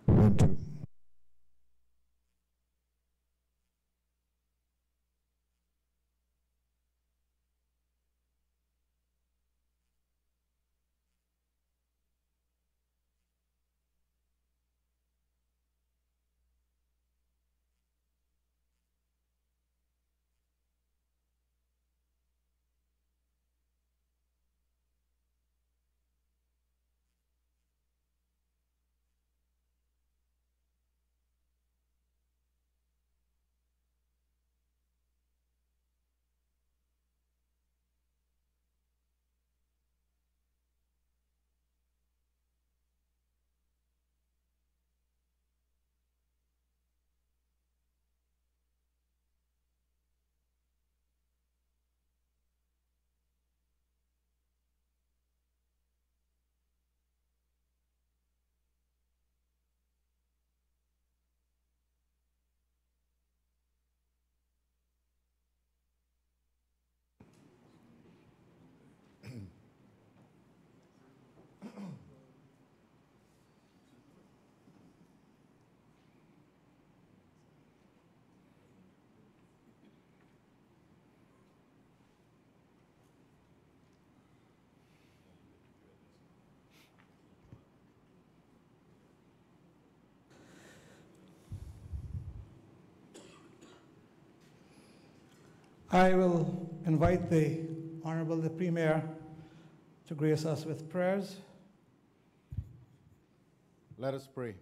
1, 2. I will invite the Honorable the Premier to grace us with prayers. Let us pray.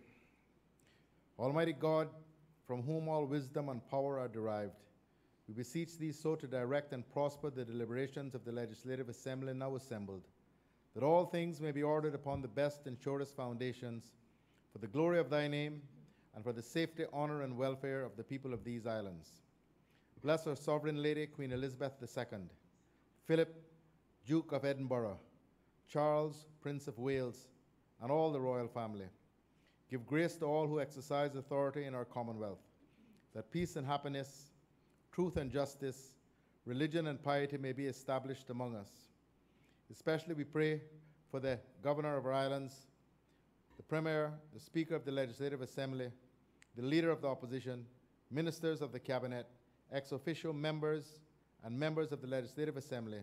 Almighty God, from whom all wisdom and power are derived, we beseech thee so to direct and prosper the deliberations of the Legislative Assembly now assembled, that all things may be ordered upon the best and surest foundations, for the glory of thy name, and for the safety, honor, and welfare of the people of these islands. Bless our Sovereign Lady, Queen Elizabeth II, Philip, Duke of Edinburgh, Charles, Prince of Wales, and all the royal family. Give grace to all who exercise authority in our Commonwealth, that peace and happiness, truth and justice, religion and piety may be established among us. Especially we pray for the Governor of our islands, the Premier, the Speaker of the Legislative Assembly, the Leader of the Opposition, Ministers of the Cabinet, ex-officio members, and members of the Legislative Assembly,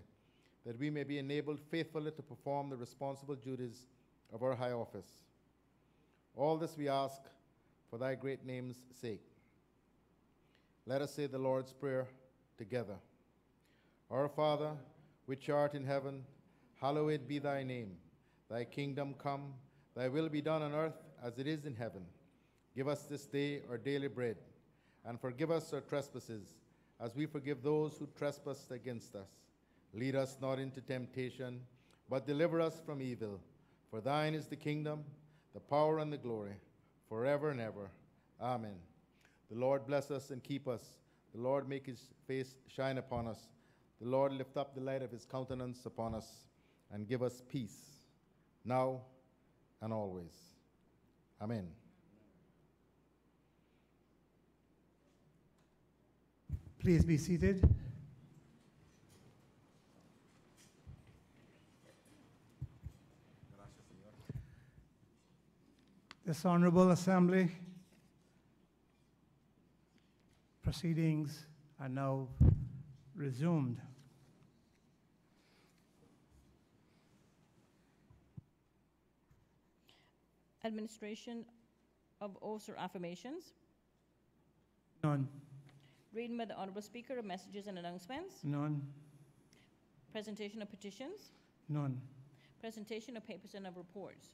that we may be enabled faithfully to perform the responsible duties of our high office. All this we ask for thy great name's sake. Let us say the Lord's Prayer together. Our Father, which art in heaven, hallowed be thy name. Thy kingdom come, thy will be done on earth as it is in heaven. Give us this day our daily bread, and forgive us our trespasses, as we forgive those who trespass against us. Lead us not into temptation, but deliver us from evil. For thine is the kingdom, the power, and the glory, forever and ever. Amen. The Lord bless us and keep us. The Lord make his face shine upon us. The Lord lift up the light of his countenance upon us, and give us peace, now and always. Amen. Please be seated. This Honorable Assembly proceedings are now resumed. Administration of oaths or affirmations. None. Reading by the Honorable Speaker of messages and announcements. None. Presentation of petitions. None. Presentation of papers and of reports.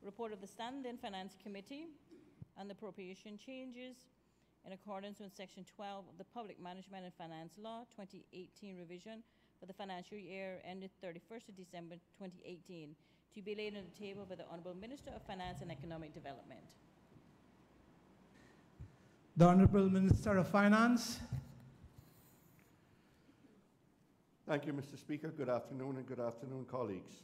Report of the Stand-in Finance Committee on the appropriation changes in accordance with Section 12 of the Public Management and Finance Law 2018 revision for the financial year ended 31st of December 2018, to be laid on the table by the Honourable Minister of Finance and Economic Development. The Honourable Minister of Finance. Thank you, Mr. Speaker. Good afternoon, and good afternoon, colleagues.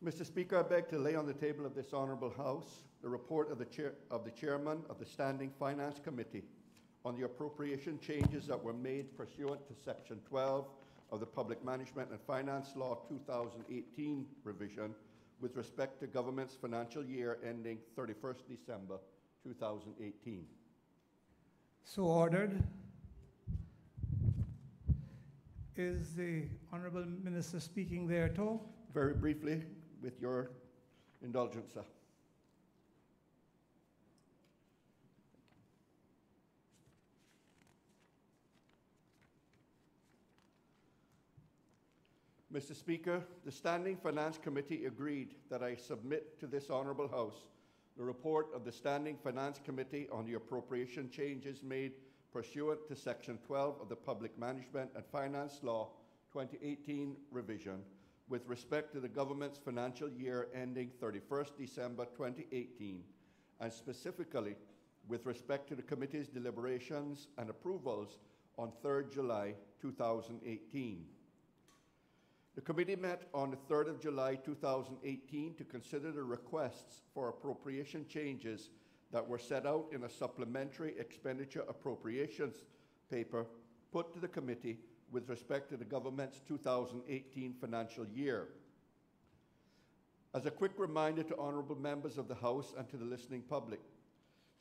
Mr. Speaker, I beg to lay on the table of this Honourable House the report of the Chairman of the Standing Finance Committee on the appropriation changes that were made pursuant to Section 12 of the Public Management and Finance Law 2018 revision with respect to government's financial year ending 31st December 2018. So ordered. Is the Honourable Minister speaking there at all? Very briefly, with your indulgence, sir. Mr. Speaker, the Standing Finance Committee agreed that I submit to this Honourable House the report of the Standing Finance Committee on the appropriation changes made pursuant to Section 12 of the Public Management and Finance Law 2018 revision with respect to the government's financial year ending 31st December 2018, and specifically with respect to the committee's deliberations and approvals on 3rd July 2018. The committee met on the 3rd of July 2018 to consider the requests for appropriation changes that were set out in a supplementary expenditure appropriations paper put to the committee with respect to the government's 2018 financial year. As a quick reminder to honourable members of the House and to the listening public,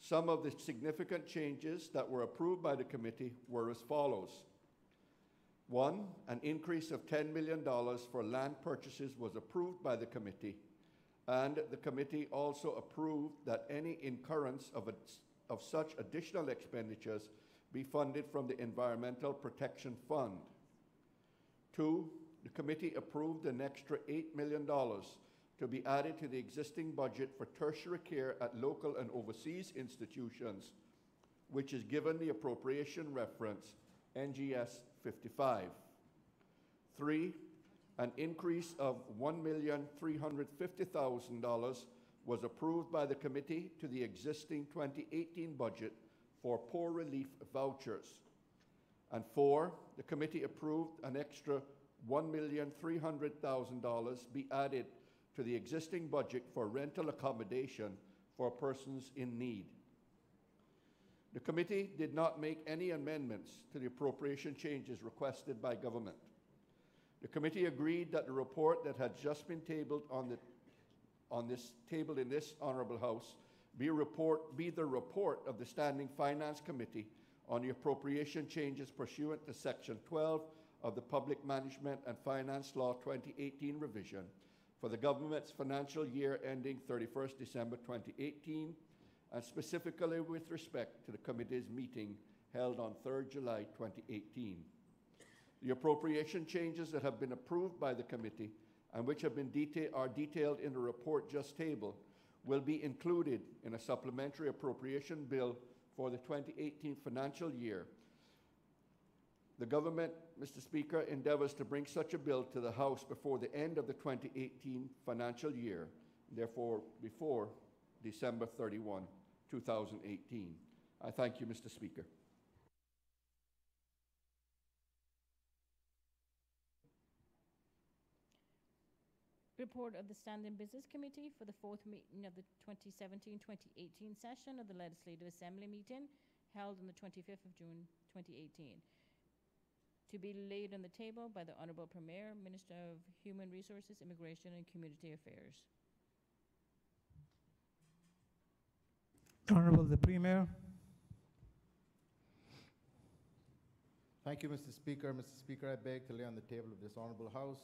some of the significant changes that were approved by the committee were as follows. 1, an increase of $10 million for land purchases was approved by the committee, and the committee also approved that any incurrence of such additional expenditures be funded from the Environmental Protection Fund. 2, the committee approved an extra $8 million to be added to the existing budget for tertiary care at local and overseas institutions, which is given the appropriation reference NGS 55. 3, an increase of $1,350,000 was approved by the committee to the existing 2018 budget for poor relief vouchers. And 4, the committee approved an extra $1,300,000 be added to the existing budget for rental accommodation for persons in need. The committee did not make any amendments to the appropriation changes requested by government. The committee agreed that the report that had just been tabled on this table in this Honourable House be the report of the Standing Finance Committee on the appropriation changes pursuant to Section 12 of the Public Management and Finance Law 2018 revision for the government's financial year ending 31st December 2018, and specifically with respect to the committee's meeting held on 3rd July 2018. The appropriation changes that have been approved by the committee and which have been detailed in the report just tabled will be included in a supplementary appropriation bill for the 2018 financial year. The government, Mr. Speaker, endeavours to bring such a bill to the House before the end of the 2018 financial year, therefore before December 31, 2018. I thank you, Mr. Speaker. Report of the Standing Business Committee for the 4th meeting of the 2017-2018 session of the Legislative Assembly meeting held on the 25th of June 2018. To be laid on the table by the Honourable Premier, Minister of Human Resources, Immigration and Community Affairs. Honourable the Premier. Thank you, Mr. Speaker. Mr. Speaker, I beg to lay on the table of this Honourable House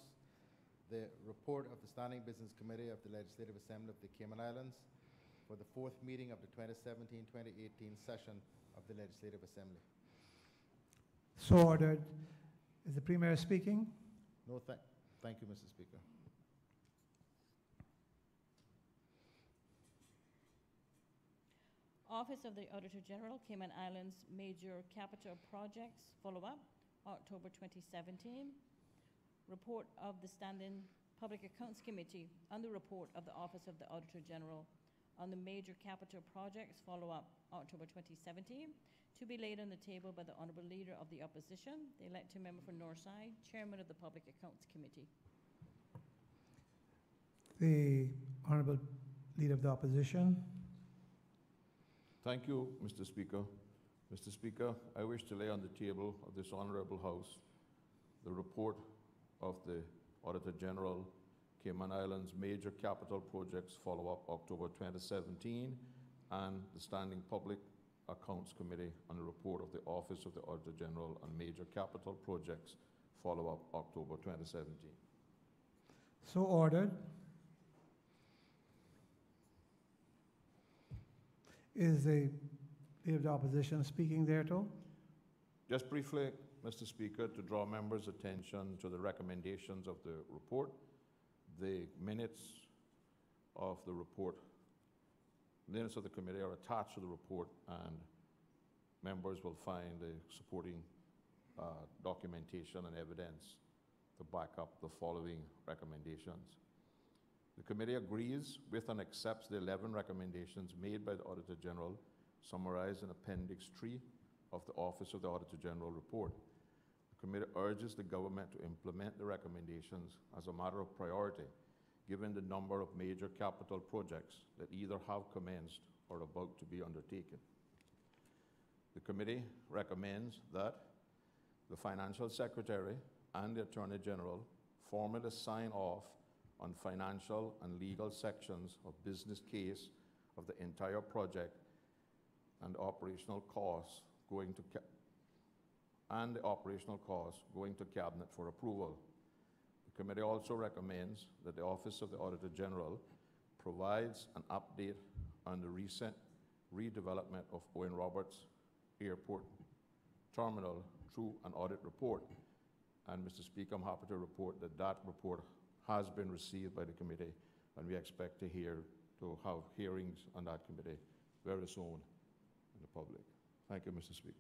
the report of the Standing Business Committee of the Legislative Assembly of the Cayman Islands for the 4th meeting of the 2017-2018 session of the Legislative Assembly. So ordered. Is the Premier speaking? No, thank you, Mr. Speaker. Office of the Auditor General, Cayman Islands Major Capital Projects Follow-up, October 2017. Report of the Standing Public Accounts Committee on the report of the Office of the Auditor General on the Major Capital Projects Follow-up, October 2017, to be laid on the table by the Honourable Leader of the Opposition, the elected member for Northside, Chairman of the Public Accounts Committee. The Honourable Leader of the Opposition. Thank you, Mr. Speaker. Mr. Speaker, I wish to lay on the table of this Honourable House the report of the Auditor General, Cayman Islands Major Capital Projects Follow-up October 2017, and the Standing Public Accounts Committee on the report of the Office of the Auditor General on Major Capital Projects Follow-up October 2017. So ordered. Is the Leader of the Opposition speaking thereto? Just briefly, Mr. Speaker, to draw members' attention to the recommendations of the report, the minutes of the report, minutes of the committee are attached to the report, and members will find the supporting documentation and evidence to back up the following recommendations. The committee agrees with and accepts the 11 recommendations made by the Auditor General, summarized in Appendix 3 of the Office of the Auditor General report. The committee urges the government to implement the recommendations as a matter of priority, given the number of major capital projects that either have commenced or are about to be undertaken. The committee recommends that the Financial Secretary and the Attorney General formally sign off on financial and legal sections of business case of the entire project and operational costs going to Cabinet for approval. The committee also recommends that the Office of the Auditor General provides an update on the recent redevelopment of Owen Roberts Airport Terminal through an audit report. And Mr. Speaker, I'm happy to report that that report has been received by the committee, and we expect to have hearings on that committee very soon in the public. Thank you, Mr. Speaker.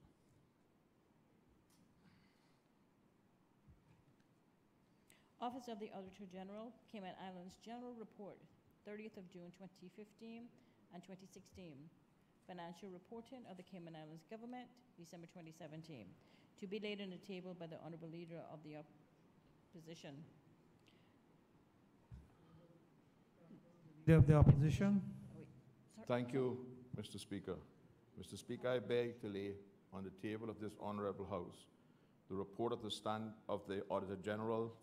Office of the Auditor General, Cayman Islands General Report, 30th of June 2015 and 2016. Financial reporting of the Cayman Islands Government, December 2017. To be laid on the table by the Honorable Leader of the Opposition. Leader of the Opposition. Thank you, Mr. Speaker. Mr. Speaker, I beg to lay on the table of this Honourable House the report of the Auditor General's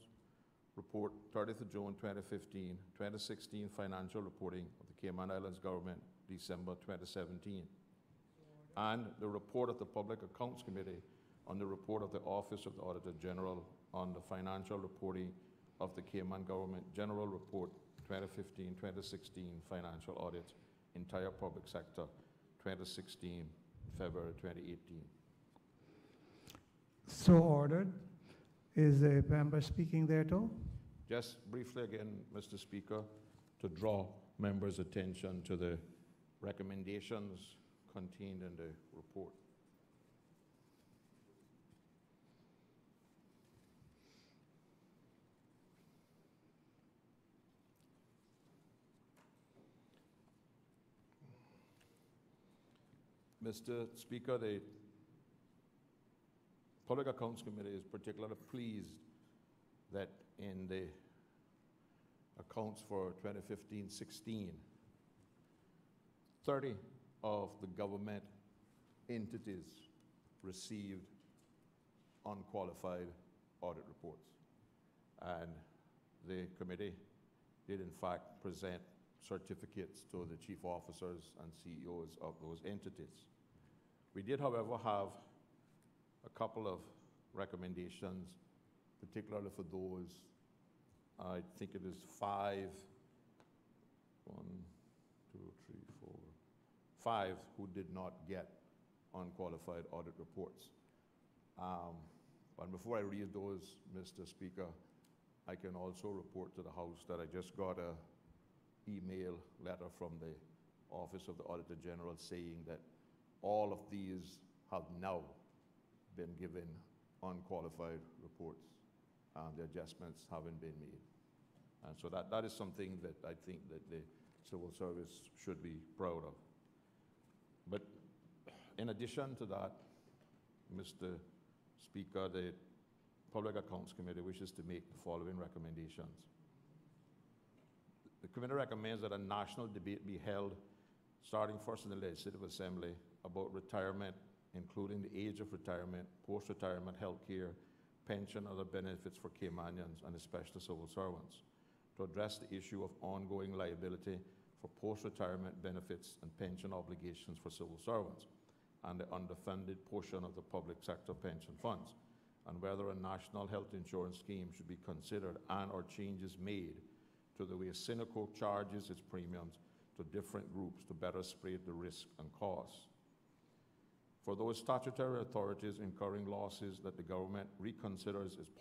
report, 30th of June 2015, 2016 financial reporting of the Cayman Islands Government, December 2017, and the report of the Public Accounts Committee on the report of the Office of the Auditor General on the financial reporting of the Cayman Government General Report 2015-2016 financial audit, entire public sector, 2016, February 2018. So ordered. Is a member speaking thereto? Just briefly again, Mr. Speaker, to draw members' attention to the recommendations contained in the report. Mr. Speaker, the Public Accounts Committee is particularly pleased that in the accounts for 2015-16, 30 of the government entities received unqualified audit reports. And the committee did in fact present certificates to the chief officers and CEOs of those entities. We did, however, have a couple of recommendations, particularly for those, I think it is 5, 5 who did not get unqualified audit reports. But before I read those, Mr. Speaker, I can also report to the House that I just got an email letter from the Office of the Auditor General saying that all of these have now been given unqualified reports, and the adjustments haven't been made. And so that is something that I think that the civil service should be proud of. But in addition to that, Mr. Speaker, the Public Accounts Committee wishes to make the following recommendations. The committee recommends that a national debate be held, starting first in the Legislative Assembly, about retirement, including the age of retirement, post-retirement health care, pension, and other benefits for Caymanians, and especially civil servants, to address the issue of ongoing liability for post-retirement benefits and pension obligations for civil servants and the underfunded portion of the public sector pension funds, and whether a national health insurance scheme should be considered and or changes made to the way Synaco charges its premiums to different groups to better spread the risk and costs. For those statutory authorities incurring losses, that the government reconsiders its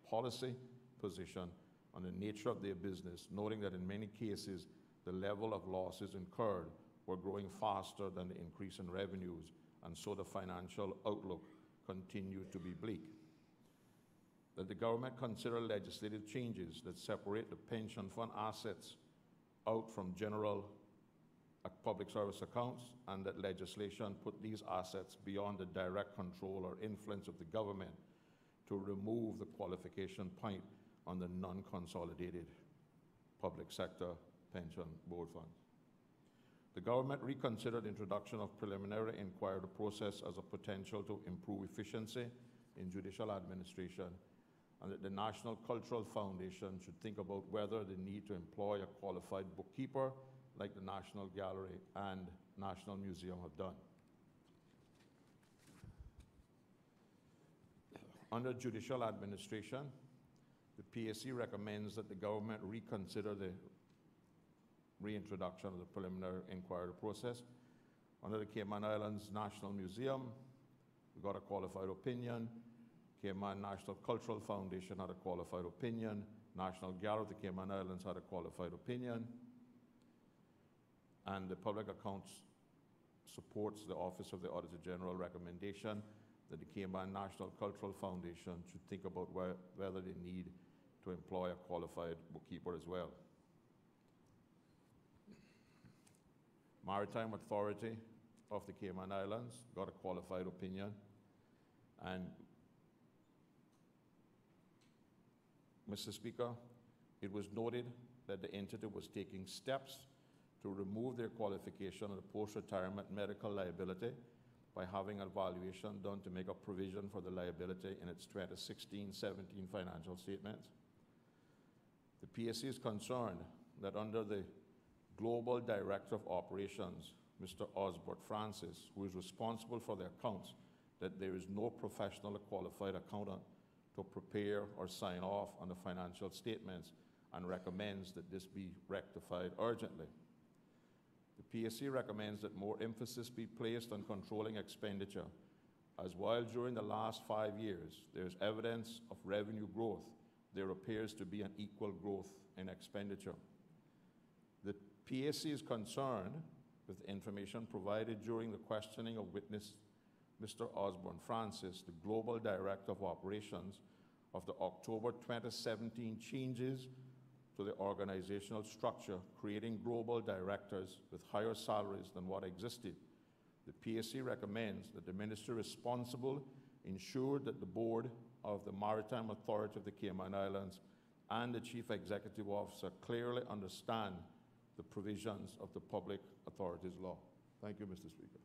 policy position on the nature of their business, noting that in many cases the level of losses incurred were growing faster than the increase in revenues, and so the financial outlook continued to be bleak. That the government consider legislative changes that separate the pension fund assets out from general public service accounts, and that legislation put these assets beyond the direct control or influence of the government to remove the qualification point on the non-consolidated public sector pension board funds. The government reconsidered introduction of preliminary inquiry process as a potential to improve efficiency in judicial administration, and that the National Cultural Foundation should think about whether the need to employ a qualified bookkeeper like the National Gallery and National Museum have done. Under judicial administration, the PAC recommends that the government reconsider the reintroduction of the preliminary inquiry process. Under the Cayman Islands National Museum, we got a qualified opinion. Cayman National Cultural Foundation had a qualified opinion. National Gallery of the Cayman Islands had a qualified opinion. And the Public Accounts supports the Office of the Auditor General recommendation that the Cayman National Cultural Foundation should think about whether they need to employ a qualified bookkeeper as well. Maritime Authority of the Cayman Islands got a qualified opinion, and Mr. Speaker, it was noted that the entity was taking steps to remove their qualification of the post-retirement medical liability by having an evaluation done to make a provision for the liability in its 2016-17 financial statements. The PAC is concerned that under the Global Director of Operations, Mr. Osborne Francis, who is responsible for the accounts, that there is no professional or qualified accountant to prepare or sign off on the financial statements, and recommends that this be rectified urgently. The PAC recommends that more emphasis be placed on controlling expenditure, as while during the last 5 years there is evidence of revenue growth, there appears to be an equal growth in expenditure. The PAC is concerned with the information provided during the questioning of witness Mr. Osborne Francis, the Global Director of Operations, of the October 2017 changes to the organizational structure, creating global directors with higher salaries than what existed. The PAC recommends that the minister responsible ensure that the board of the Maritime Authority of the Cayman Islands and the Chief Executive Officer clearly understand the provisions of the Public Authorities Law. Thank you, Mr. Speaker.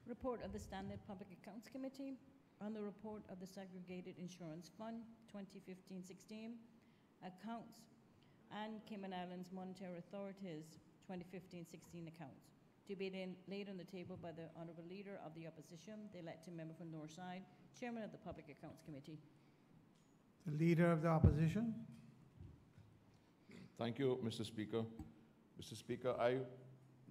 Report of the Standard Public Accounts Committee on the report of the Segregated Insurance Fund 2015-16 accounts and Cayman Islands Monetary Authority's 2015-16 accounts. To be laid on the table by the Honourable Leader of the Opposition, the elected member from Northside, Chairman of the Public Accounts Committee. The Leader of the Opposition. Thank you, Mr. Speaker. Mr. Speaker, I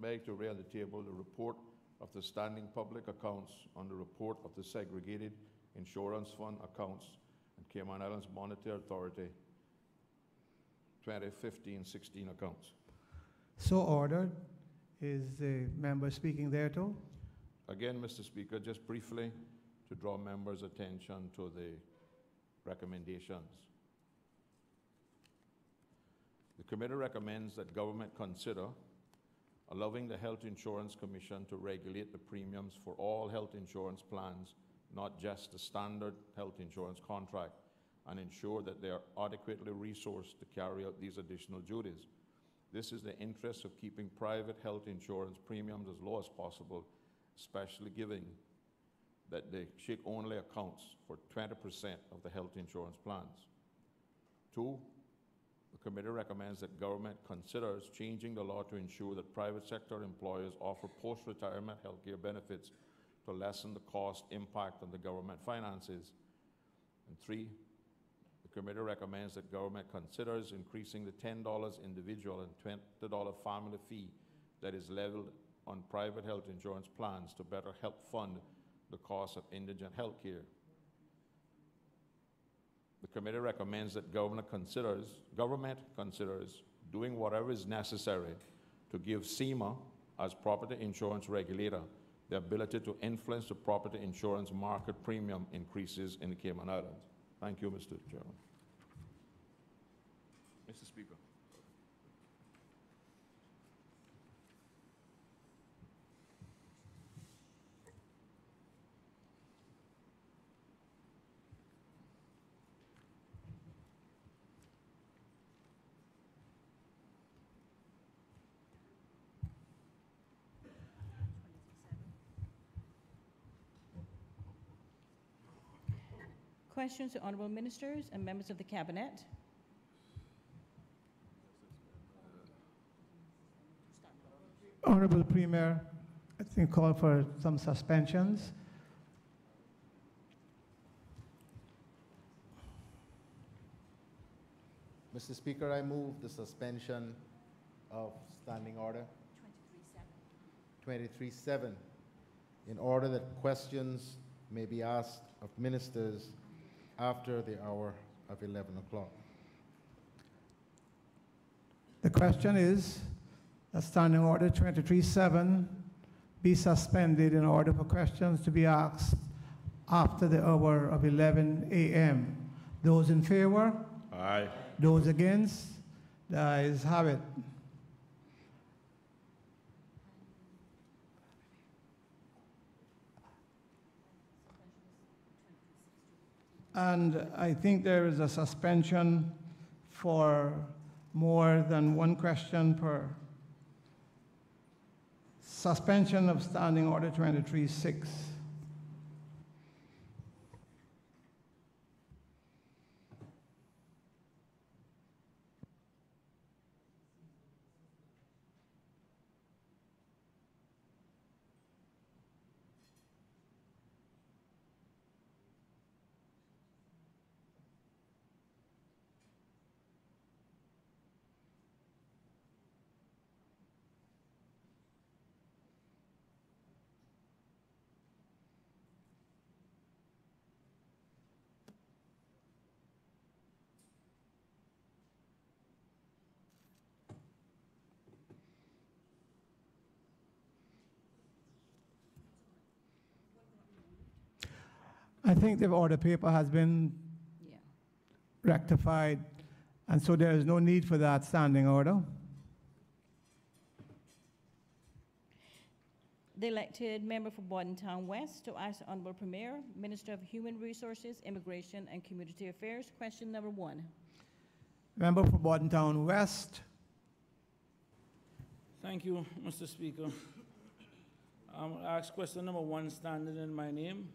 beg to lay on the table the report of the Standing Public Accounts on the report of the Segregated Insurance Fund accounts and Cayman Islands Monetary Authority 2015-16 accounts. So ordered. Is the member speaking there too? Again, Mr. Speaker, just briefly to draw members' attention to the recommendations. The committee recommends that government consider allowing the Health Insurance Commission to regulate the premiums for all health insurance plans, not just the standard health insurance contract, and ensure that they are adequately resourced to carry out these additional duties. This is the interest of keeping private health insurance premiums as low as possible, especially given that the SHIC only accounts for 20% of the health insurance plans. 2, the committee recommends that government considers changing the law to ensure that private sector employers offer post-retirement health care benefits to lessen the cost impact on the government finances. And 3, the committee recommends that government considers increasing the $10 individual and $20 family fee that is levied on private health insurance plans to better help fund the cost of indigent health care. The committee recommends that government considers doing whatever is necessary to give SEMA, as property insurance regulator, the ability to influence the property insurance market premium increases in the Cayman Islands. Thank you, Mr. Chairman. Mr. Speaker. Questions to honorable ministers and members of the cabinet? Honorable Premier, I think call for some suspensions. Mr. Speaker, I move the suspension of Standing Order 23-7 in order that questions may be asked of ministers after the hour of 11 o'clock. The question is that Standing Order 23-7 be suspended in order for questions to be asked after the hour of 11 a.m. Those in favor? Aye. Those against? The ayes have it. And I think there is a suspension for more than one question per. Suspension of Standing Order 23-6. I think the order paper has been rectified, and so there is no need for that standing order. The elected member for Bordentown West to ask the Honorable Premier, Minister of Human Resources, Immigration and Community Affairs. Question number 1. Member for Bordentown West. Thank you, Mr. Speaker. I'll ask question number 1 standing in my name.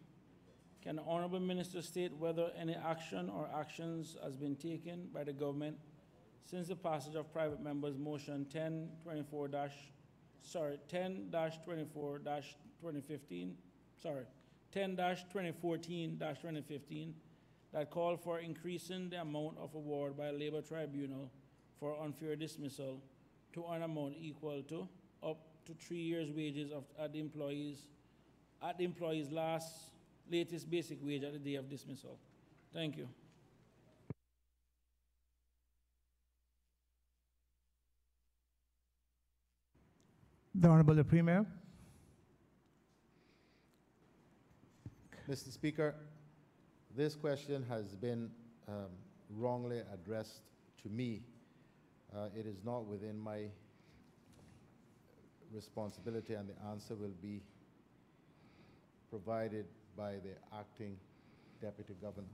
Can the Honorable Minister state whether any action or actions has been taken by the government since the passage of private members motion 10-2014-2015 that called for increasing the amount of award by a labor tribunal for unfair dismissal to an amount equal to up to 3 years' wages at the employee's latest basic wage at the day of dismissal. Thank you. The Honorable Premier. Mr. Speaker, this question has been wrongly addressed to me. It is not within my responsibility, and the answer will be provided by the acting Deputy Governor.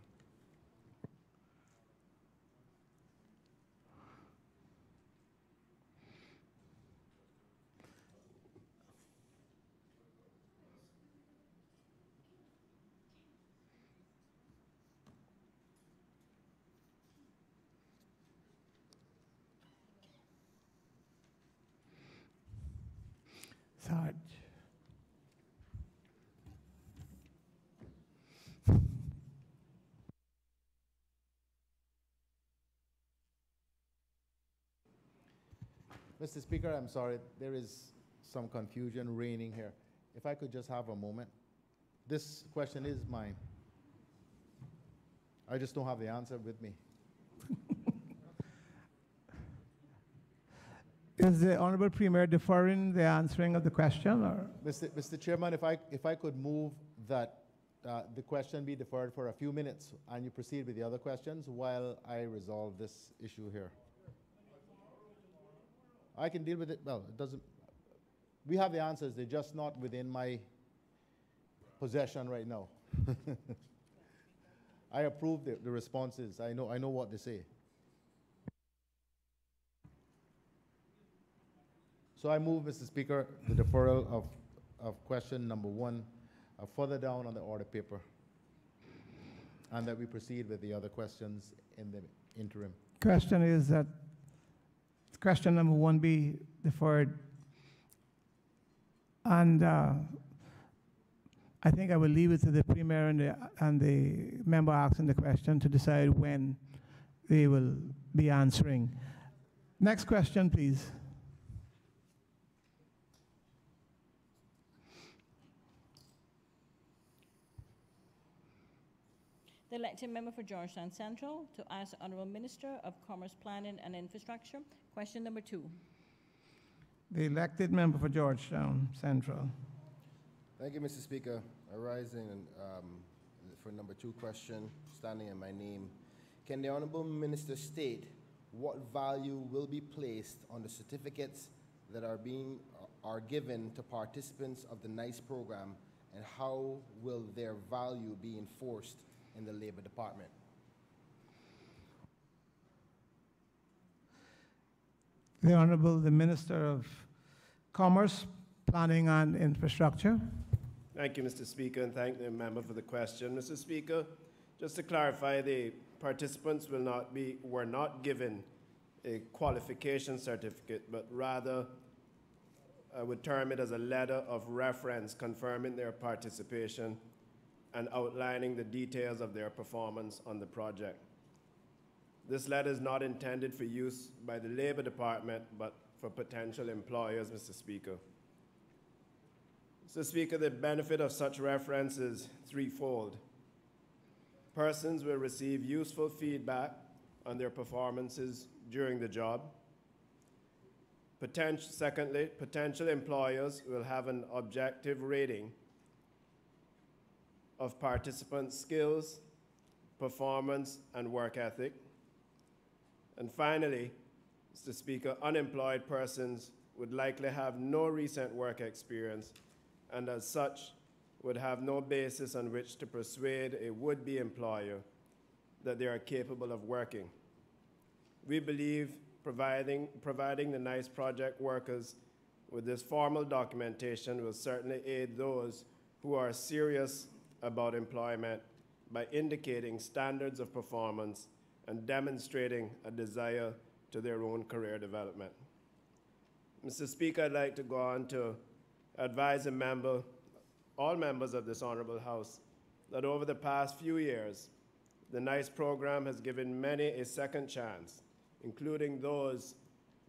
Mr. Speaker, I'm sorry, there is some confusion reigning here. If I could just have a moment. This question is mine. I just don't have the answer with me. Is the Honorable Premier deferring the answering of the question, or? Mr. Chairman, if I could move that the question be deferred for a few minutes and you proceed with the other questions while I resolve this issue here. I can deal with it. Well, it doesn't. We have the answers. They're just not within my possession right now. I approve the responses. I know what they say. So I move, Mr. Speaker, the deferral of question number 1 further down on the order paper, and that we proceed with the other questions in the interim. Question is that question number 1 be deferred. And I think I will leave it to the Premier and the member asking the question to decide when they will be answering. Next question, please. The elected member for Georgetown Central to ask the Honourable Minister of Commerce, Planning and Infrastructure. Question number 2. The elected member for Georgetown Central. Thank you, Mr. Speaker. Arising for number 2 question, standing in my name. Can the Honourable Minister state what value will be placed on the certificates that are given to participants of the NICE program, and how will their value be enforced in the Labor Department? The Honourable the Minister of Commerce, Planning and Infrastructure. Thank you, Mr. Speaker, and thank the member for the question. Mr. Speaker, just to clarify, the participants were not given a qualification certificate, but rather I would term it as a letter of reference confirming their participation and outlining the details of their performance on the project. This letter is not intended for use by the Labor Department, but for potential employers, Mr. Speaker. Mr. Speaker, the benefit of such reference is threefold. Persons will receive useful feedback on their performances during the job. Secondly, potential employers will have an objective rating of participants' skills, performance, and work ethic. And finally, Mr. Speaker, unemployed persons would likely have no recent work experience, and as such would have no basis on which to persuade a would-be employer that they are capable of working. We believe providing the NICE project workers with this formal documentation will certainly aid those who are serious about employment by indicating standards of performance and demonstrating a desire to their own career development. Mr. Speaker, I'd like to go on to advise all members of this Honorable House, that over the past few years, the NICE program has given many a second chance, including those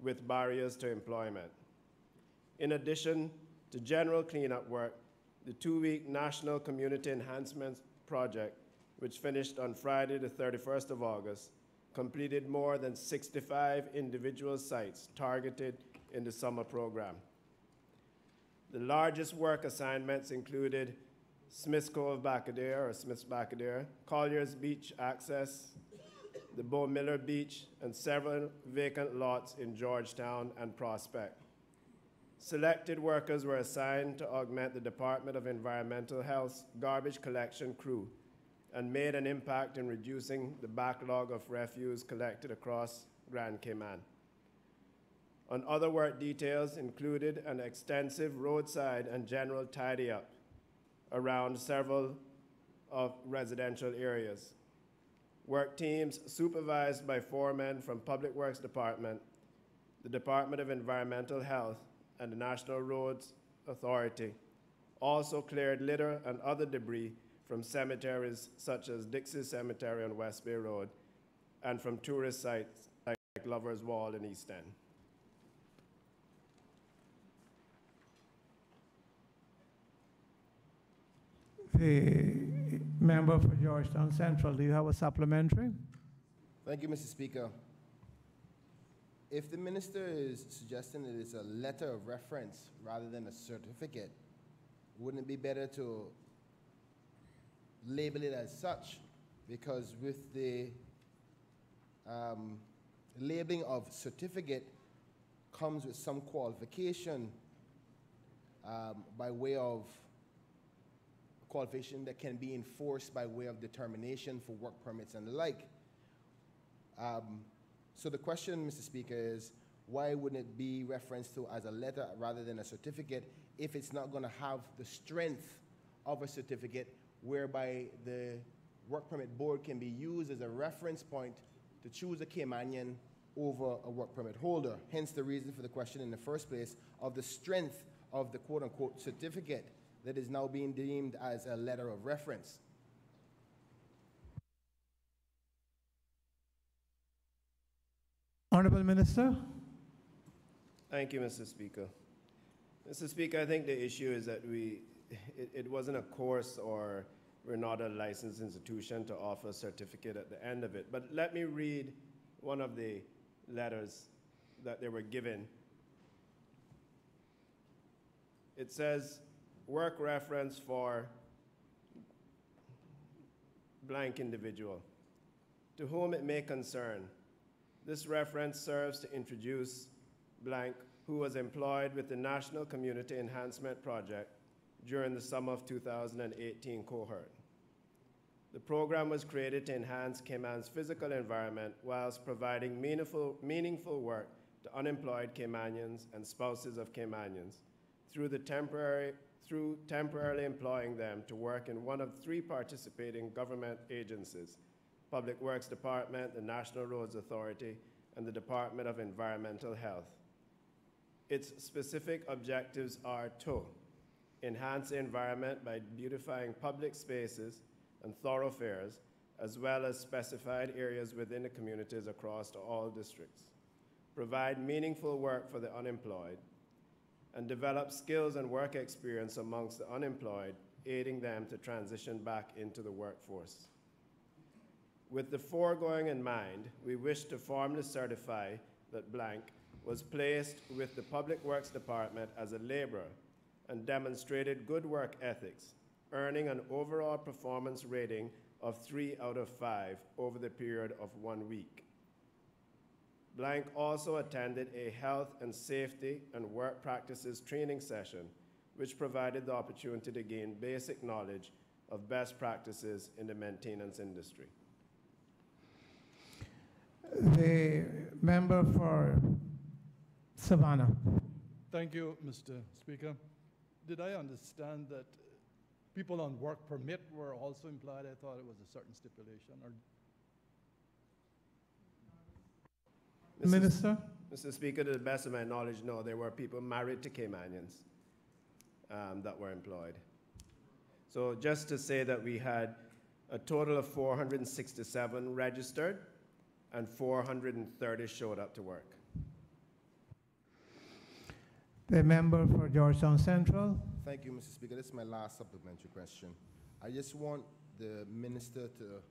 with barriers to employment. In addition to general cleanup work, the 2-week National Community Enhancement Project, which finished on Friday the 31st of August, completed more than 65 individual sites targeted in the summer program. The largest work assignments included Smith's Cove Bacadere, or Smith's Bacadere, Collier's Beach Access, the Beau Miller Beach, and several vacant lots in Georgetown and Prospect. Selected workers were assigned to augment the Department of Environmental Health's garbage collection crew and made an impact in reducing the backlog of refuse collected across Grand Cayman. On other work details included an extensive roadside and general tidy-up around several of residential areas. Work teams supervised by 4 men from Public Works Department, the Department of Environmental Health, and the National Roads Authority also cleared litter and other debris from cemeteries such as Dixie Cemetery on West Bay Road and from tourist sites like Lover's Wall in East End. The member for Georgetown Central, do you have a supplementary? Thank you, Mr. Speaker. If the minister is suggesting that it's a letter of reference rather than a certificate, wouldn't it be better to label it as such? Because with the labeling of certificate comes with some qualification by way of qualification that can be enforced by way of determination for work permits and the like. So the question, Mr. Speaker, is why wouldn't it be referenced to as a letter rather than a certificate if it's not going to have the strength of a certificate whereby the work permit board can be used as a reference point to choose a Caymanian over a work permit holder? Hence the reason for the question in the first place of the strength of the quote-unquote certificate that is now being deemed as a letter of reference. Honorable Minister. Thank you, Mr. Speaker. Mr. Speaker, I think the issue is that it wasn't a course or we're not a licensed institution to offer a certificate at the end of it. But let me read one of the letters that they were given. It says, work reference for blank individual, to whom it may concern. This reference serves to introduce blank, who was employed with the National Community Enhancement Project during the summer of 2018 cohort. The program was created to enhance Cayman's physical environment whilst providing meaningful work to unemployed Caymanians and spouses of Caymanians through temporarily employing them to work in one of 3 participating government agencies: Public Works Department, the National Roads Authority, and the Department of Environmental Health. Its specific objectives are to enhance the environment by beautifying public spaces and thoroughfares, as well as specified areas within the communities across all districts, provide meaningful work for the unemployed, and develop skills and work experience amongst the unemployed, aiding them to transition back into the workforce. With the foregoing in mind, we wish to formally certify that blank was placed with the Public Works Department as a laborer and demonstrated good work ethics, earning an overall performance rating of 3 out of 5 over the period of 1 week. Blank also attended a health and safety and work practices training session, which provided the opportunity to gain basic knowledge of best practices in the maintenance industry. The member for Savannah. Thank you, Mr. Speaker. Did I understand that people on work permit were also implied? I thought it was a certain stipulation. Or Minister? Mr. Speaker, to the best of my knowledge, no, there were people married to Caymanians that were employed. So just to say that we had a total of 467 registered and 430 showed up to work. The member for Georgetown Central. Thank you, Mr. Speaker. This is my last supplementary question. I just want the minister to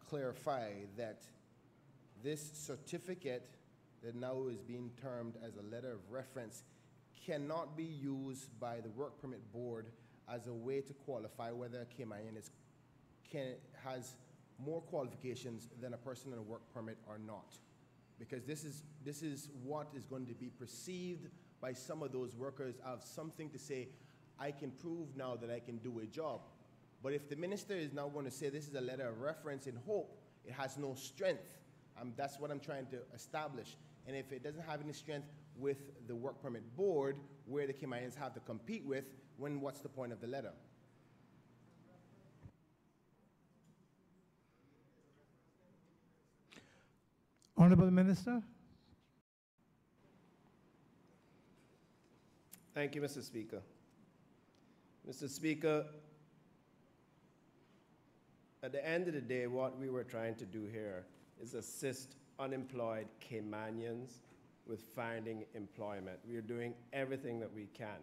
clarify that this certificate that now is being termed as a letter of reference cannot be used by the work permit board as a way to qualify whether a Caymanian has more qualifications than a person on a work permit or not. Because this is what is going to be perceived by some of those workers of something to say, I can prove now that I can do a job. But if the minister is now going to say this is a letter of reference in hope, it has no strength. That's what I'm trying to establish. And if it doesn't have any strength with the work permit board, where the Caymanians have to compete with, what's the point of the letter? Honorable Minister. Thank you, Mr. Speaker. Mr. Speaker, at the end of the day, what we were trying to do here is assist unemployed Caymanians with finding employment. We are doing everything that we can.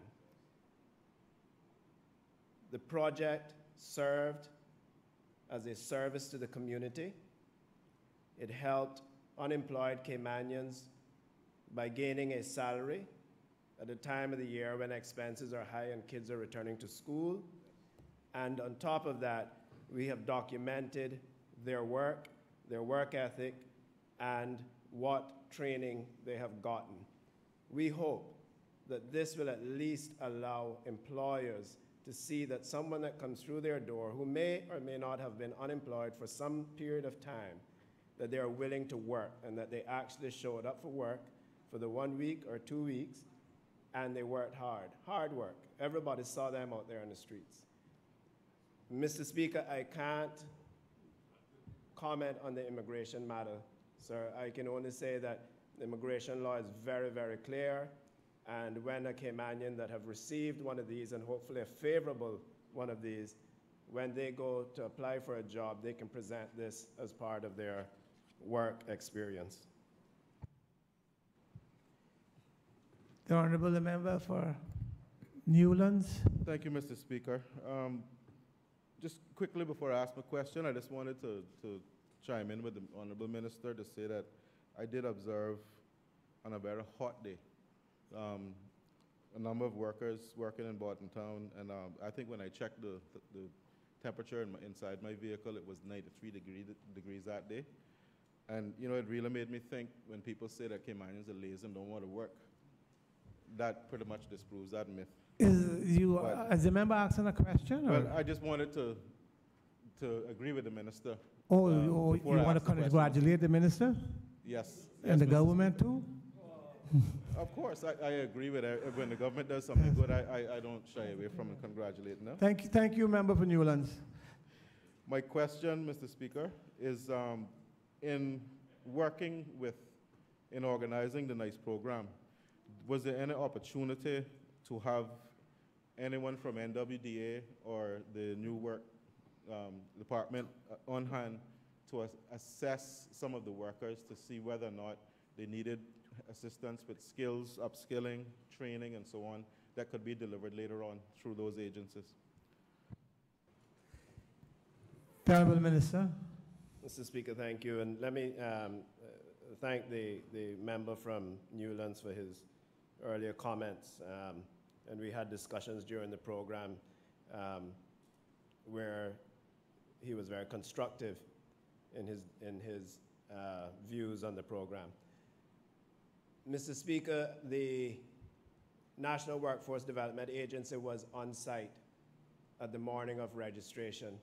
The project served as a service to the community. It helped unemployed Caymanians by gaining a salary at a time of the year when expenses are high and kids are returning to school. And on top of that, we have documented their work ethic, and what training they have gotten. We hope that this will at least allow employers to see that someone that comes through their door who may or may not have been unemployed for some period of time, that they are willing to work and that they actually showed up for work for the 1 week or 2 weeks, and they worked hard work. Everybody saw them out there in the streets. Mr. Speaker, I can't comment on the immigration matter, sir. I can only say that the immigration law is very, very clear, and when a Caymanian that have received one of these, and hopefully a favorable one of these, when they go to apply for a job, they can present this as part of their work experience. The Honorable Member for Newlands. Thank you, Mr. Speaker. Just quickly before I ask my question, I just wanted to chime in with the Honorable Minister to say that I did observe on a very hot day a number of workers working in Barton Town, and I think when I checked the temperature inside my vehicle, it was 93 degrees that day. And you know, it really made me think when people say that Caymanians are lazy and don't want to work, that pretty much disproves that myth. Is the member asking a question? Or? Well, I just wanted to agree with the minister. You want to congratulate the minister? Yes. And the Mr. government too? Of course, I agree with it. When the government does something good, I don't shy away from congratulating them. Thank you, member for Newlands. My question, Mr. Speaker, is in working in organizing the NICE program, was there any opportunity to have anyone from NWDA or the New Work Department on hand to assess some of the workers to see whether or not they needed assistance with skills, upskilling, training, and so on, that could be delivered later on through those agencies? The Honourable Minister. Mr. Speaker, thank you. And let me thank the member from Newlands for his earlier comments. And we had discussions during the program where he was very constructive in his views on the program. Mr. Speaker, the National Workforce Development Agency was on site at the morning of registration,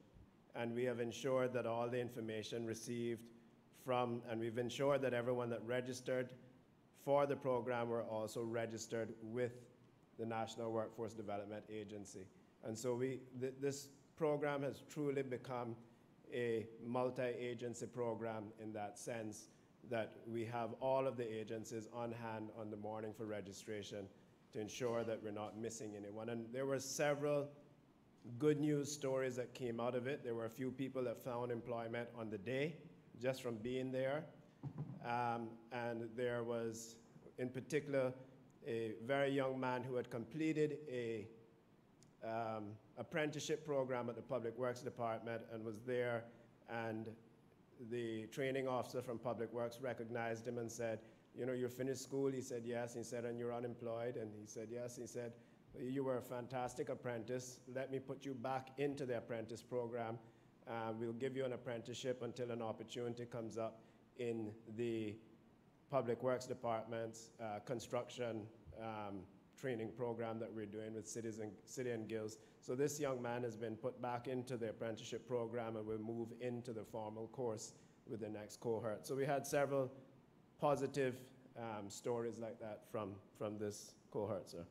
and we have ensured that all the information received and we've ensured that everyone that registered for the program were also registered with the National Workforce Development Agency. And so this program has truly become a multi-agency program in that sense, that we have all of the agencies on hand on the morning for registration to ensure that we're not missing anyone. And there were several good news stories that came out of it. There were a few people that found employment on the day just from being there. And there was, in particular, a very young man who had completed a apprenticeship program at the Public Works Department and was there, and the training officer from Public Works recognized him and said, you know, you finished school? He said, yes. He said, and you're unemployed? And he said, yes. He said, you were a fantastic apprentice. Let me put you back into the apprentice program. We'll give you an apprenticeship until an opportunity comes up in the Public Works Department's construction training program that we're doing with City and Guilds. So this young man has been put back into the apprenticeship program and will move into the formal course with the next cohort. So we had several positive stories like that from this cohort, sir.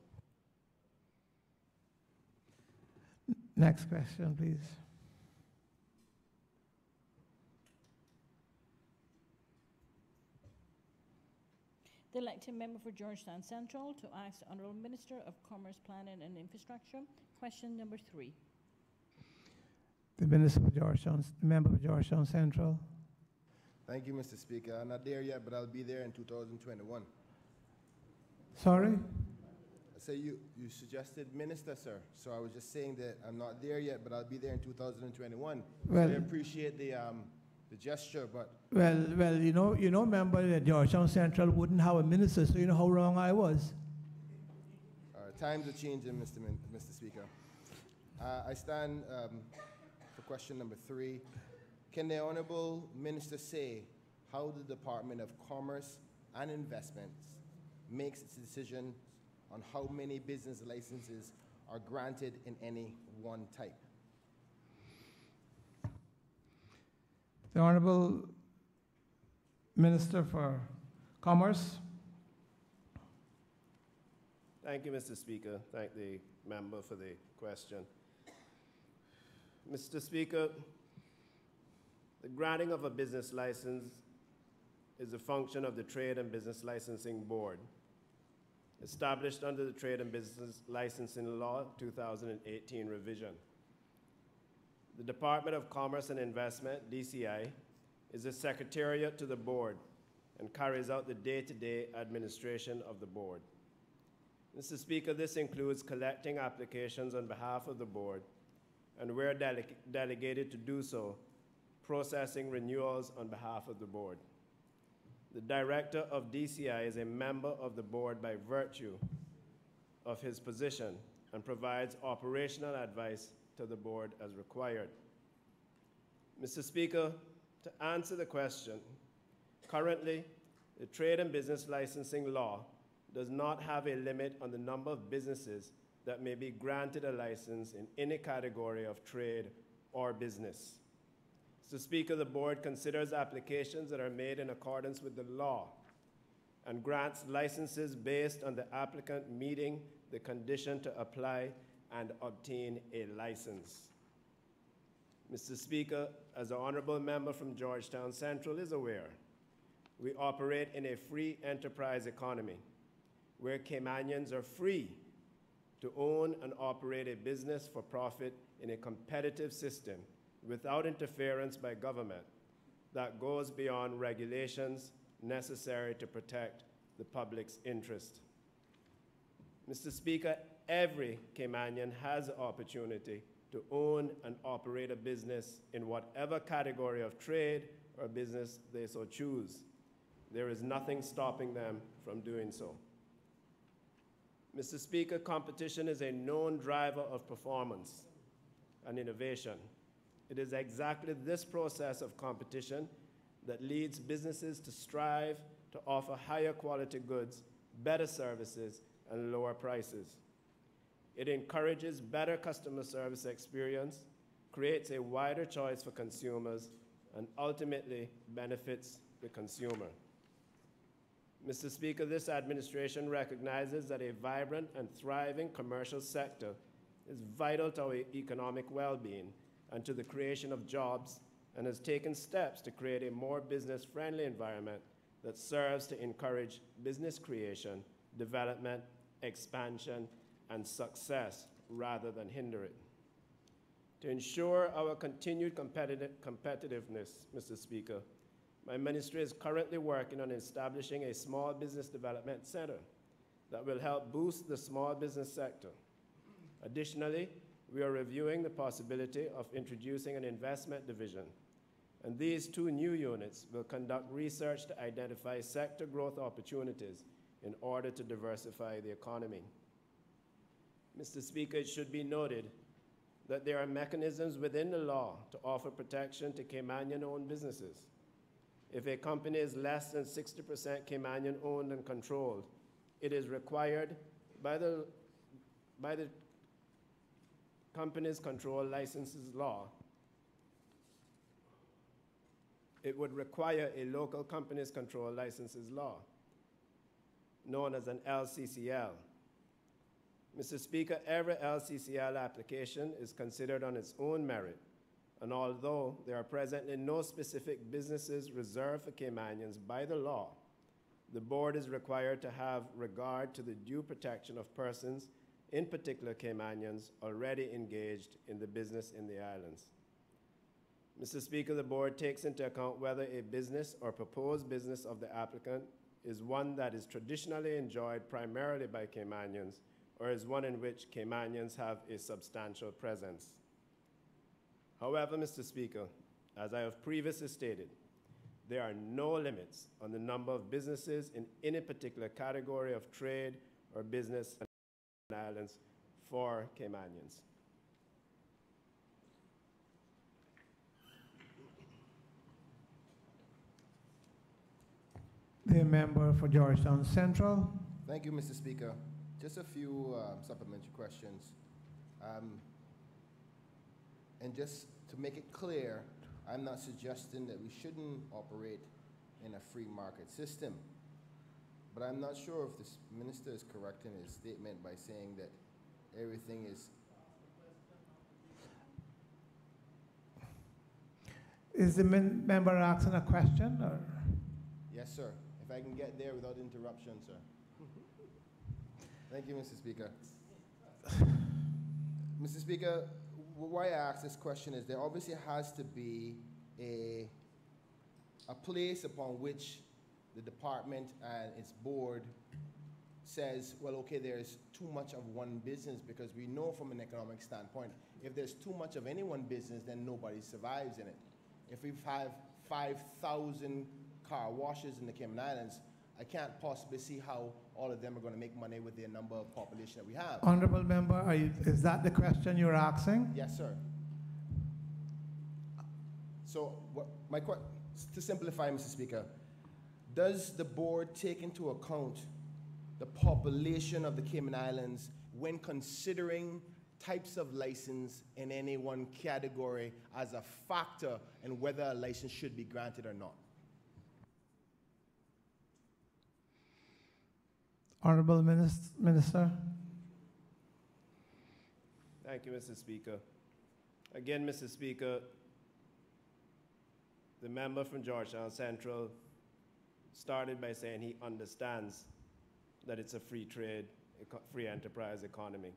Next question, please. The elected member for Georgetown Central to ask the Honourable Minister of Commerce, Planning and Infrastructure. Question number 3. The Minister for Georgetown, the member for Georgetown Central. Thank you, Mr. Speaker. I'm not there yet, but I'll be there in 2021. Sorry? I say you suggested minister, sir. So I was just saying that I'm not there yet, but I'll be there in 2021. Well- so I appreciate the gesture, but Well, you know, member that Georgetown Central wouldn't have a minister, so you know how wrong I was. times are changing, Mr. Speaker. I stand for question number 3. Can the Honourable Minister say how the Department of Commerce and Investments makes its decision on how many business licenses are granted in any one type? The Honourable Minister for Commerce. Thank you, Mr. Speaker. Thank the member for the question. Mr. Speaker, the granting of a business license is a function of the Trade and Business Licensing Board, established under the Trade and Business Licensing Law 2018 revision. The Department of Commerce and Investment, DCI, is a secretariat to the board and carries out the day-to-day administration of the board. Mr. Speaker, this includes collecting applications on behalf of the board, and where delegated to do so, processing renewals on behalf of the board. The director of DCI is a member of the board by virtue of his position and provides operational advice to the board as required. Mr. Speaker, to answer the question, currently, the Trade and Business Licensing Law does not have a limit on the number of businesses that may be granted a license in any category of trade or business. Mr. Speaker, the board considers applications that are made in accordance with the law and grants licenses based on the applicant meeting the condition to apply and obtain a license. Mr. Speaker, as the honorable member from Georgetown Central is aware, we operate in a free enterprise economy where Caymanians are free to own and operate a business for profit in a competitive system without interference by government that goes beyond regulations necessary to protect the public's interest. Mr. Speaker, every Caymanian has the opportunity to own and operate a business in whatever category of trade or business they so choose. There is nothing stopping them from doing so. Mr. Speaker, competition is a known driver of performance and innovation. It is exactly this process of competition that leads businesses to strive to offer higher quality goods, better services, and lower prices. It encourages better customer service experience, creates a wider choice for consumers, and ultimately benefits the consumer. Mr. Speaker, this administration recognizes that a vibrant and thriving commercial sector is vital to our economic well-being and to the creation of jobs, and has taken steps to create a more business-friendly environment that serves to encourage business creation, development, expansion, and success rather than hinder it. To ensure our continued competitiveness, Mr. Speaker, my ministry is currently working on establishing a small business development center that will help boost the small business sector. Additionally, we are reviewing the possibility of introducing an investment division, and these 2 new units will conduct research to identify sector growth opportunities in order to diversify the economy. Mr. Speaker, it should be noted that there are mechanisms within the law to offer protection to Caymanian-owned businesses. If a company is less than 60% Caymanian-owned and controlled, it is required by the Companies Control Licenses Law. It would require a local Companies Control Licenses Law, known as an LCCL. Mr. Speaker, every LCCL application is considered on its own merit, and although there are presently no specific businesses reserved for Caymanians by the law, the board is required to have regard to the due protection of persons, in particular Caymanians, already engaged in the business in the islands. Mr. Speaker, the board takes into account whether a business or proposed business of the applicant is one that is traditionally enjoyed primarily by Caymanians or is one in which Caymanians have a substantial presence. However, Mr. Speaker, as I have previously stated, there are no limits on the number of businesses in any particular category of trade or business in the islands for Caymanians. The member for Georgetown Central. Thank you, Mr. Speaker. Just a few supplementary questions. And just to make it clear, I'm not suggesting that we shouldn't operate in a free market system. But I'm not sure if this minister is correct in his statement by saying that everything is... Is the member asking a question? Or? Yes, sir. If I can get there without interruption, sir. Thank you, Mr. Speaker. Mr. Speaker, why I ask this question is there obviously has to be a place upon which the department and its board says, well, okay, there's too much of one business, because we know from an economic standpoint, if there's too much of any one business, then nobody survives in it. If we have 5,000 car washes in the Cayman Islands, I can't possibly see how all of them are going to make money with the number of population that we have. Honorable member, is that the question you're asking? Yes, sir. So, to simplify, Mr. Speaker, does the board take into account the population of the Cayman Islands when considering types of license in any one category as a factor in whether a license should be granted or not? Honorable Minister. Thank you, Mr. Speaker. Again, Mr. Speaker, the member from Georgetown Central started by saying he understands that it's a free trade, free enterprise economy.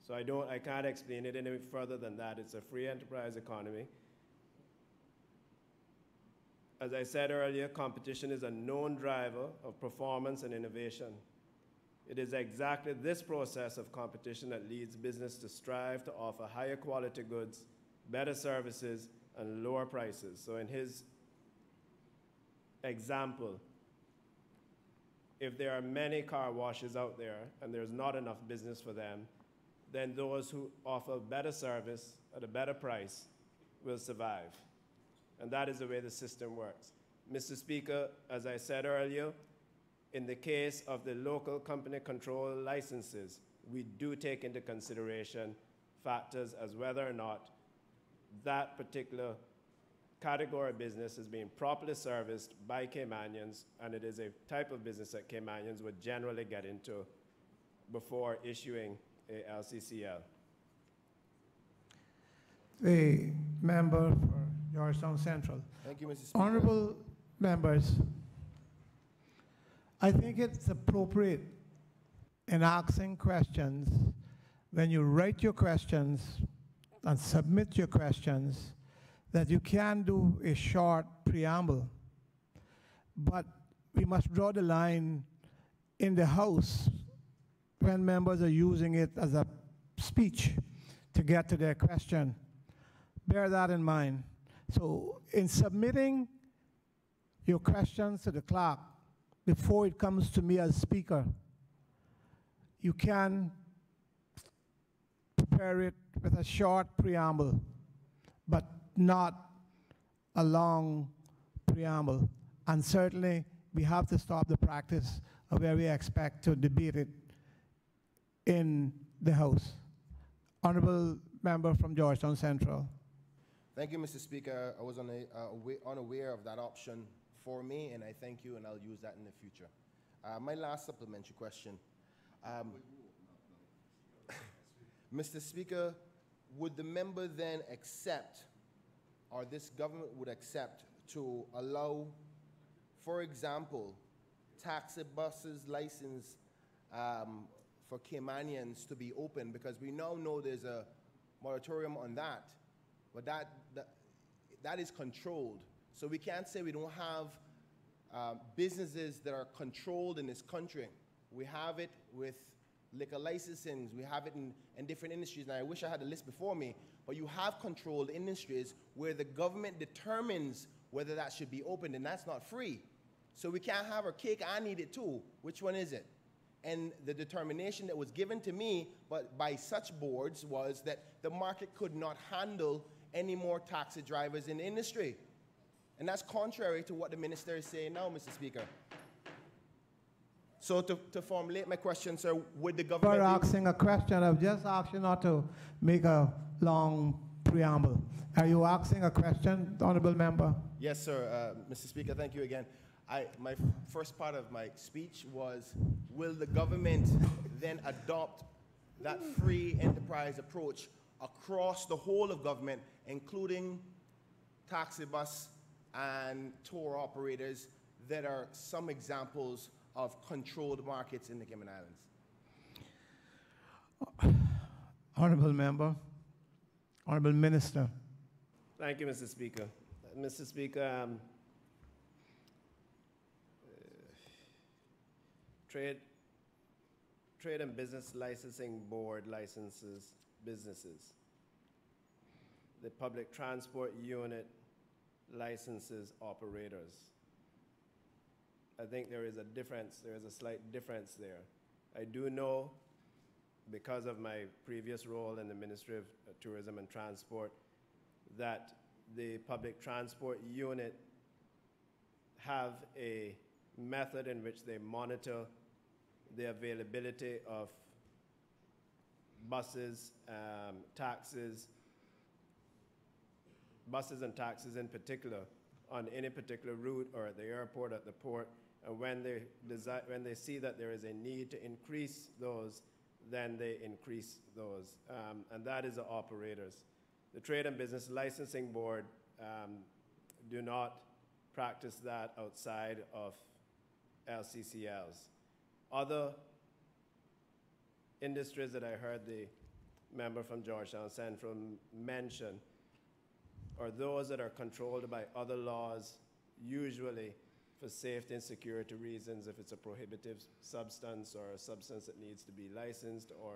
So I can't explain it any further than that. It's a free enterprise economy. As I said earlier, competition is a known driver of performance and innovation. It is exactly this process of competition that leads business to strive to offer higher quality goods, better services, and lower prices. So in his example, if there are many car washes out there and there's not enough business for them, then those who offer better service at a better price will survive. And that is the way the system works. Mr. Speaker, as I said earlier, in the case of the local company control licenses, we do take into consideration factors as whether or not that particular category of business is being properly serviced by Caymanians, and it is a type of business that Caymanians would generally get into before issuing a LCCL. The member for Georgetown Central. Thank you, Mr. Speaker. Honorable members, I think it's appropriate in asking questions, when you write your questions and submit your questions, that you can do a short preamble. But we must draw the line in the House when members are using it as a speech to get to their question. Bear that in mind. So in submitting your questions to the clerk before it comes to me as speaker, you can prepare it with a short preamble, but not a long preamble. And certainly we have to stop the practice of where we expect to debate it in the House. Honorable member from Georgetown Central. Thank you, Mr. Speaker. I was unaware of that option for me, and I thank you, and I'll use that in the future. My last supplementary question. Mr. Speaker, would the member then accept, or this government would accept, to allow, for example, taxi buses license for Caymanians to be open, because we now know there's a moratorium on that, but that is controlled. So we can't say we don't have businesses that are controlled in this country. We have it with liquor licensing, we have it in different industries, and I wish I had the list before me, but you have controlled industries where the government determines whether that should be opened, and that's not free. So we can't have our cake and eat it too. Which one is it? And the determination that was given to me but by such boards was that the market could not handle any more taxi drivers in the industry. And that's contrary to what the minister is saying now, Mr. Speaker. So to formulate my question, sir, would the government... For asking a question, I've just asked you not to make a long preamble. Are you asking a question, honorable member? Yes, sir. Mr. Speaker, thank you again. My first part of my speech was, will the government then adopt that free enterprise approach across the whole of government, including taxi bus and tour operators that are some examples of controlled markets in the Cayman Islands? Honorable member, honorable minister. Thank you, Mr. Speaker. Mr. Speaker, Trade and Business Licensing Board licenses businesses. The Public Transport Unit licenses operators. I think there is a difference, there is a slight difference there. I do know, because of my previous role in the Ministry of Tourism and Transport, that the Public Transport Unit have a method in which they monitor the availability of buses and taxis in particular on any particular route or at the airport, at the port, and when they see that there is a need to increase those, then they increase those, and that is the operators. The Trade and Business Licensing Board do not practice that outside of LCCLs. Other industries that I heard the member from Georgetown Central mention are those that are controlled by other laws, usually for safety and security reasons, if it's a prohibitive substance or a substance that needs to be licensed, or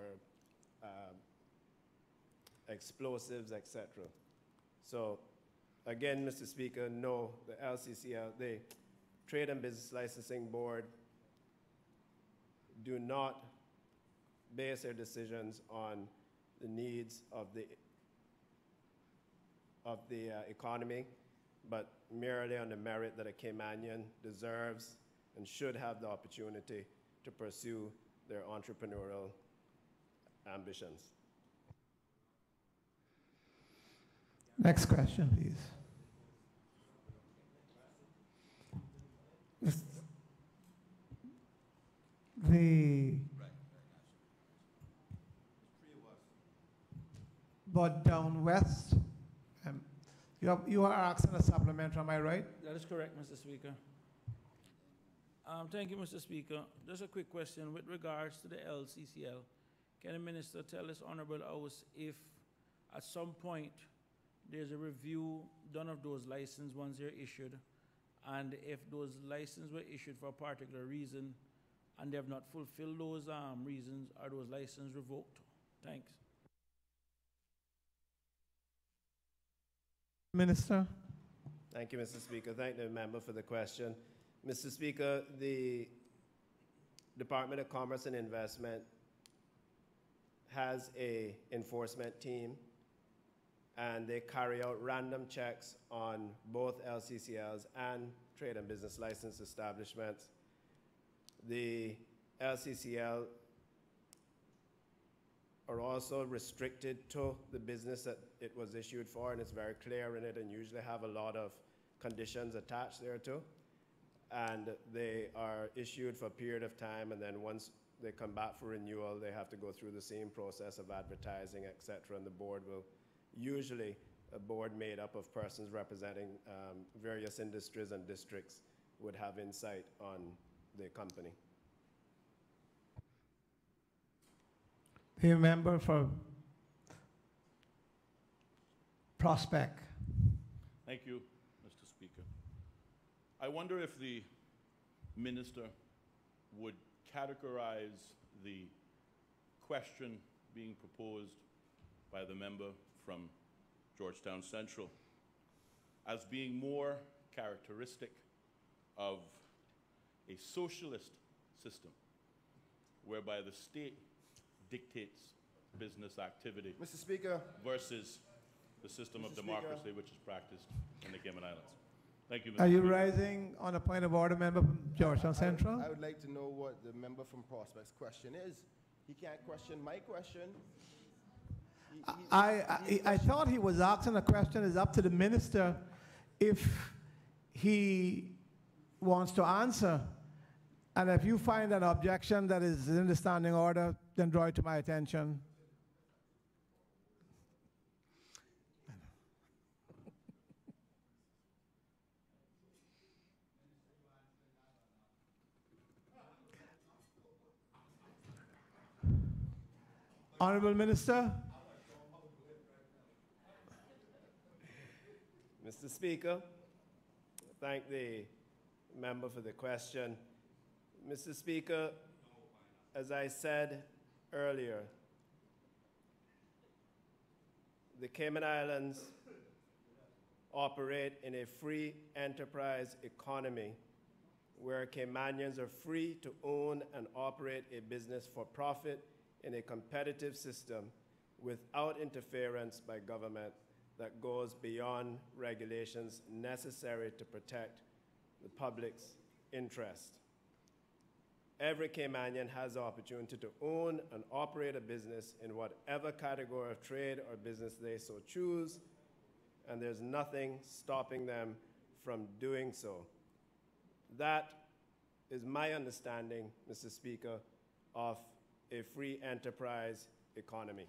explosives, etc. So again, Mr. Speaker, no, the LCCL, the Trade and Business Licensing Board, do not base their decisions on the needs of the economy, but merely on the merit that a Caymanian deserves and should have the opportunity to pursue their entrepreneurial ambitions. Next question, please. But down west, you are asking a supplementary, am I right? That is correct, Mr. Speaker. Thank you, Mr. Speaker. Just a quick question with regards to the LCCL. Can the minister tell this honorable house if at some point there's a review done of those licenses once they're issued, and if those licenses were issued for a particular reason and they have not fulfilled those reasons, are those licenses revoked? Thanks. Minister. Thank you, Mr. Speaker. Thank the member for the question. Mr. Speaker, the Department of Commerce and Investment has an enforcement team, and they carry out random checks on both LCCLs and trade and business license establishments. The LCCL are also restricted to the business that it was issued for, and it's very clear in it, and usually have a lot of conditions attached thereto. And they are issued for a period of time, and then once they come back for renewal, they have to go through the same process of advertising, etc. And the board will, usually a board made up of persons representing various industries and districts, would have insight on the company. The member for Prospect. Thank you, Mr. Speaker. I wonder if the minister would categorize the question being proposed by the member from Georgetown Central as being more characteristic of a socialist system whereby the state dictates business activity Mr. Speaker. versus the system of Mr. Speaker. democracy which is practiced in the Cayman Islands. Thank you, Mr. Are you Speaker. rising on a point of order, member from Georgetown Central? I would like to know what the member from Prospect's question is. He can't question my question. I thought he was asking a question. It's up to the minister if he wants to answer. And if you find an objection that is in the standing order, then draw it to my attention. Honorable Minister. Mr. Speaker, thank the member for the question. Mr. Speaker, as I said earlier, the Cayman Islands operate in a free enterprise economy where Caymanians are free to own and operate a business for profit in a competitive system without interference by government that goes beyond regulations necessary to protect the public's interest. Every Caymanian has the opportunity to own and operate a business in whatever category of trade or business they so choose, and there's nothing stopping them from doing so. That is my understanding, Mr. Speaker, of a free enterprise economy.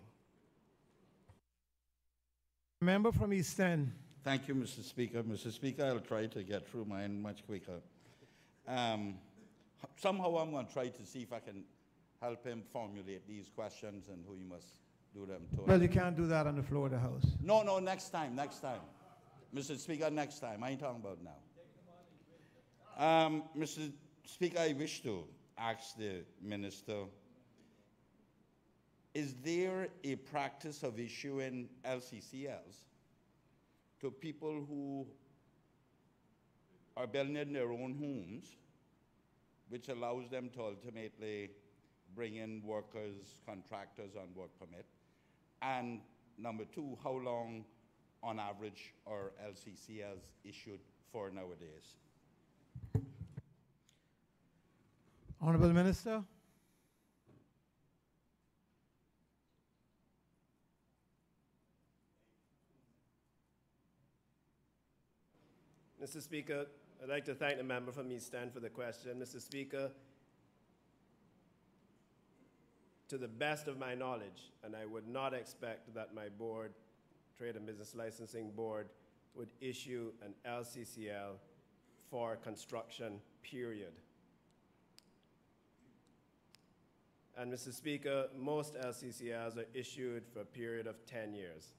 Member from East End. Thank you, Mr. Speaker. Mr. Speaker, I'll try to get through mine much quicker. Somehow I'm going to try to see if I can help him formulate these questions and who he must do them to. Well, you can't do that on the floor of the House. No, next time. Mr. Speaker, next time. I ain't talking about now. Mr. Speaker, I wish to ask the minister, is there a practice of issuing LCCLs to people who are building in their own homes, which allows them to ultimately bring in workers, contractors on work permit? And number two, how long on average are LCCLs issued for nowadays? Honorable Minister. Mr. Speaker, I'd like to thank the member from East End for the question. Mr. Speaker, to the best of my knowledge, and I would not expect that my board, Trade and Business Licensing Board, would issue an LCCL for construction, period. And Mr. Speaker, most LCCLs are issued for a period of 10 years.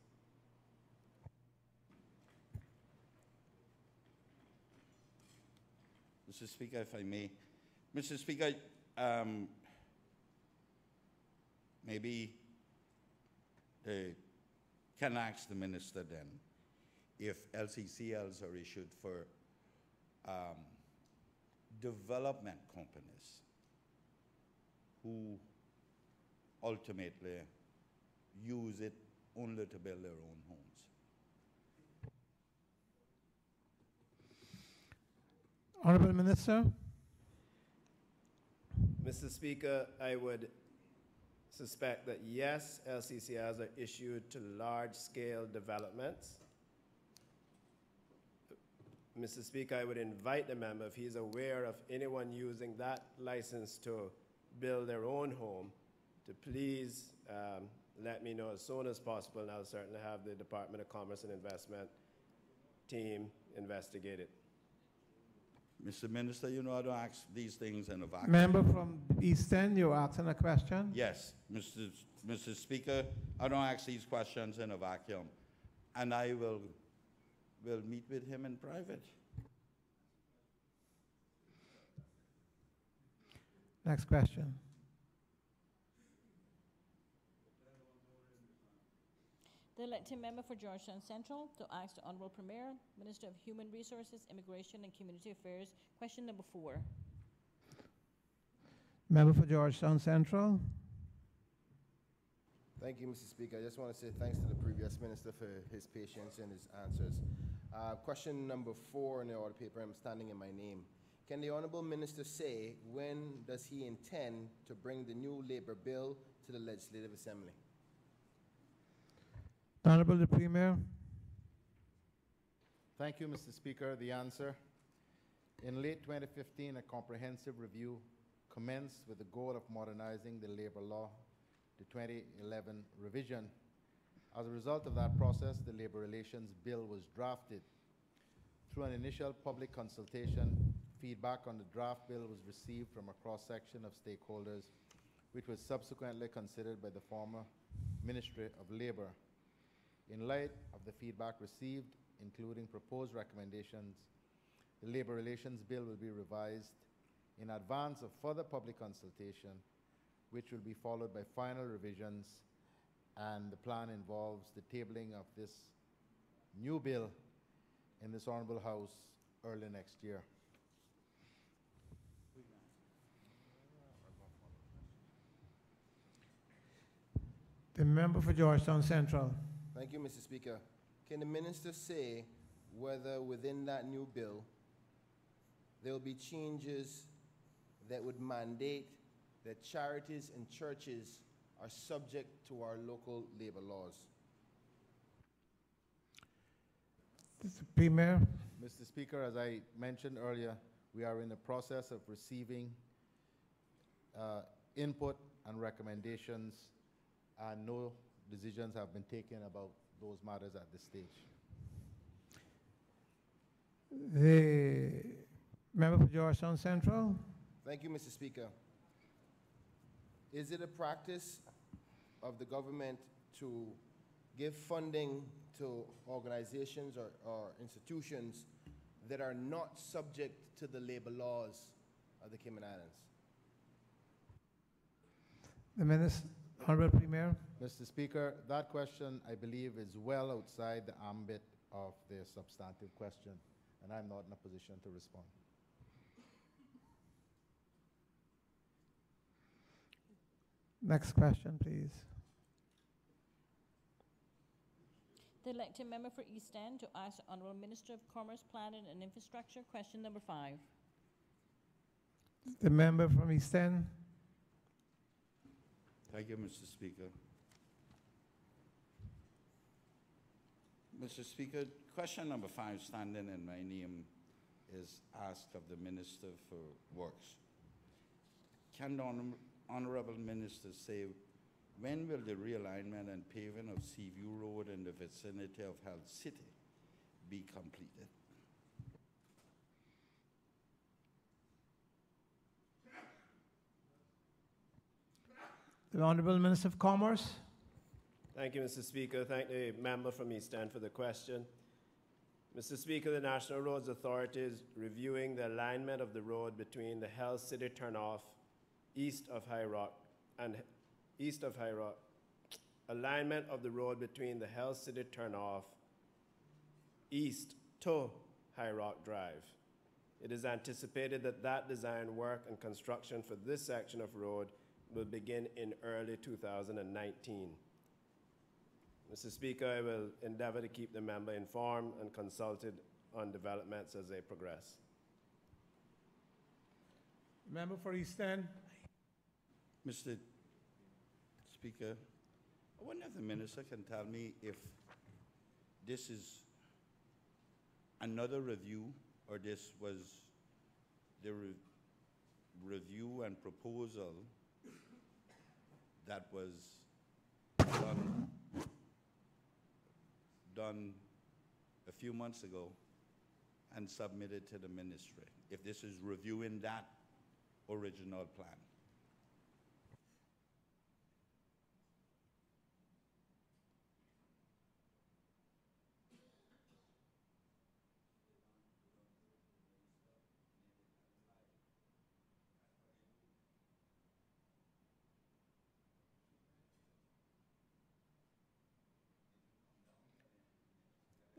Mr. Speaker, if I may. Mr. Speaker, maybe can ask the minister then if LCCLs are issued for development companies who ultimately use it only to build their own homes. Honorable Minister. Mr. Speaker, I would suspect that yes, LCCLs are issued to large-scale developments. Mr. Speaker, I would invite the member, if he's aware of anyone using that license to build their own home, to please let me know as soon as possible, and I'll certainly have the Department of Commerce and Investment team investigate it. Mr. Minister, you know I don't ask these things in a vacuum. Member from East End, you're asking a question? Yes, Mr. Speaker, I don't ask these questions in a vacuum. and I will meet with him in private. Next question. The elected member for Georgetown Central to ask the Honorable Premier, Minister of Human Resources, Immigration and Community Affairs, question number 4. Member for Georgetown Central. Thank you, Mr. Speaker. I just want to say thanks to the previous minister for his patience and his answers. Question number 4 in the order paper, I'm standing in my name. Can the Honorable Minister say when does he intend to bring the new labor bill to the Legislative Assembly? Honorable the Premier. Thank you, Mr. Speaker. The answer: in late 2015, a comprehensive review commenced with the goal of modernizing the labor law, the 2011 revision. As a result of that process, the Labor Relations Bill was drafted. Through an initial public consultation, feedback on the draft bill was received from a cross-section of stakeholders, which was subsequently considered by the former Ministry of Labor. In light of the feedback received, including proposed recommendations, the Labor Relations Bill will be revised in advance of further public consultation, which will be followed by final revisions, and the plan involves the tabling of this new bill in this Honorable House early next year. The member for Georgetown Central. Thank you, Mr. Speaker. Can the minister say whether within that new bill there will be changes that would mandate that charities and churches are subject to our local labor laws? Mr. Premier. Mr. Speaker, as I mentioned earlier, we are in the process of receiving input and recommendations, and no decisions have been taken about those matters at this stage. The member for Georgetown Central. Thank you, Mr. Speaker. Is it a practice of the government to give funding to organizations or institutions that are not subject to the labor laws of the Cayman Islands? The Minister, Honorable Premier. Mr. Speaker, that question, I believe, is well outside the ambit of the substantive question, and I'm not in a position to respond. Next question, please. The elected member for East End to ask the Honourable Minister of Commerce, Planning and Infrastructure, question number 5. The member from East End. Thank you, Mr. Speaker. Mr. Speaker, question number 5, standing in my name, is asked of the Minister for Works. Can the Honourable Minister say when will the realignment and paving of Seaview Road in the vicinity of Health City be completed? The Honourable Minister of Commerce. Thank you, Mr. Speaker. Thank the member from East End for the question. Mr. Speaker, the National Roads Authority is reviewing the alignment of the road between the Health City turnoff east of High Rock and alignment of the road between the Health City turnoff east to High Rock Drive. It is anticipated that that design work and construction for this section of road will begin in early 2019. Mr. Speaker, I will endeavor to keep the member informed and consulted on developments as they progress. Member for East End. Mr. Speaker, I wonder if the minister can tell me if this is another review or this was the review and proposal that was done a few months ago and submitted to the ministry, if this is reviewing that original plan.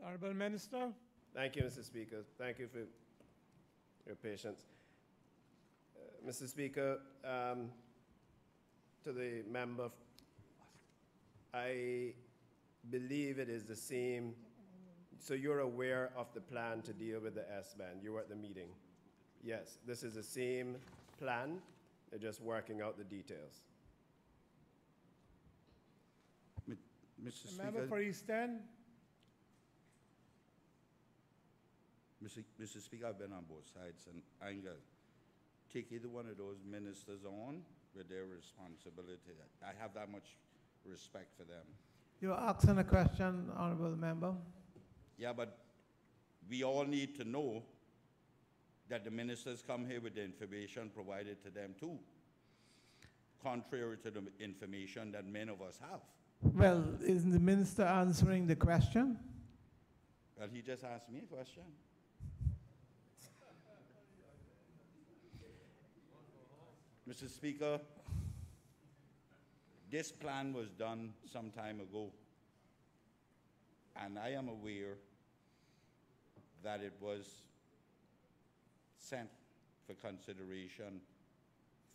Honorable Minister. Thank you, Mr. Speaker. Thank you for your patience. Mr. Speaker, to the member, I believe it is the same. So you're aware of the plan to deal with the S-band. You were at the meeting. Yes, this is the same plan. They're just working out the details. Mr. Member Speaker, for East End. Mr. Speaker, I've been on both sides, and I'm going to take either one of those ministers on with their responsibility. I have that much respect for them. You're asking a question, Honorable Member. Yeah, but we all need to know that the ministers come here with the information provided to them too, contrary to the information that many of us have. Well, isn't the minister answering the question? Well, he just asked me a question. Mr. Speaker, this plan was done some time ago, and I am aware that it was sent for consideration,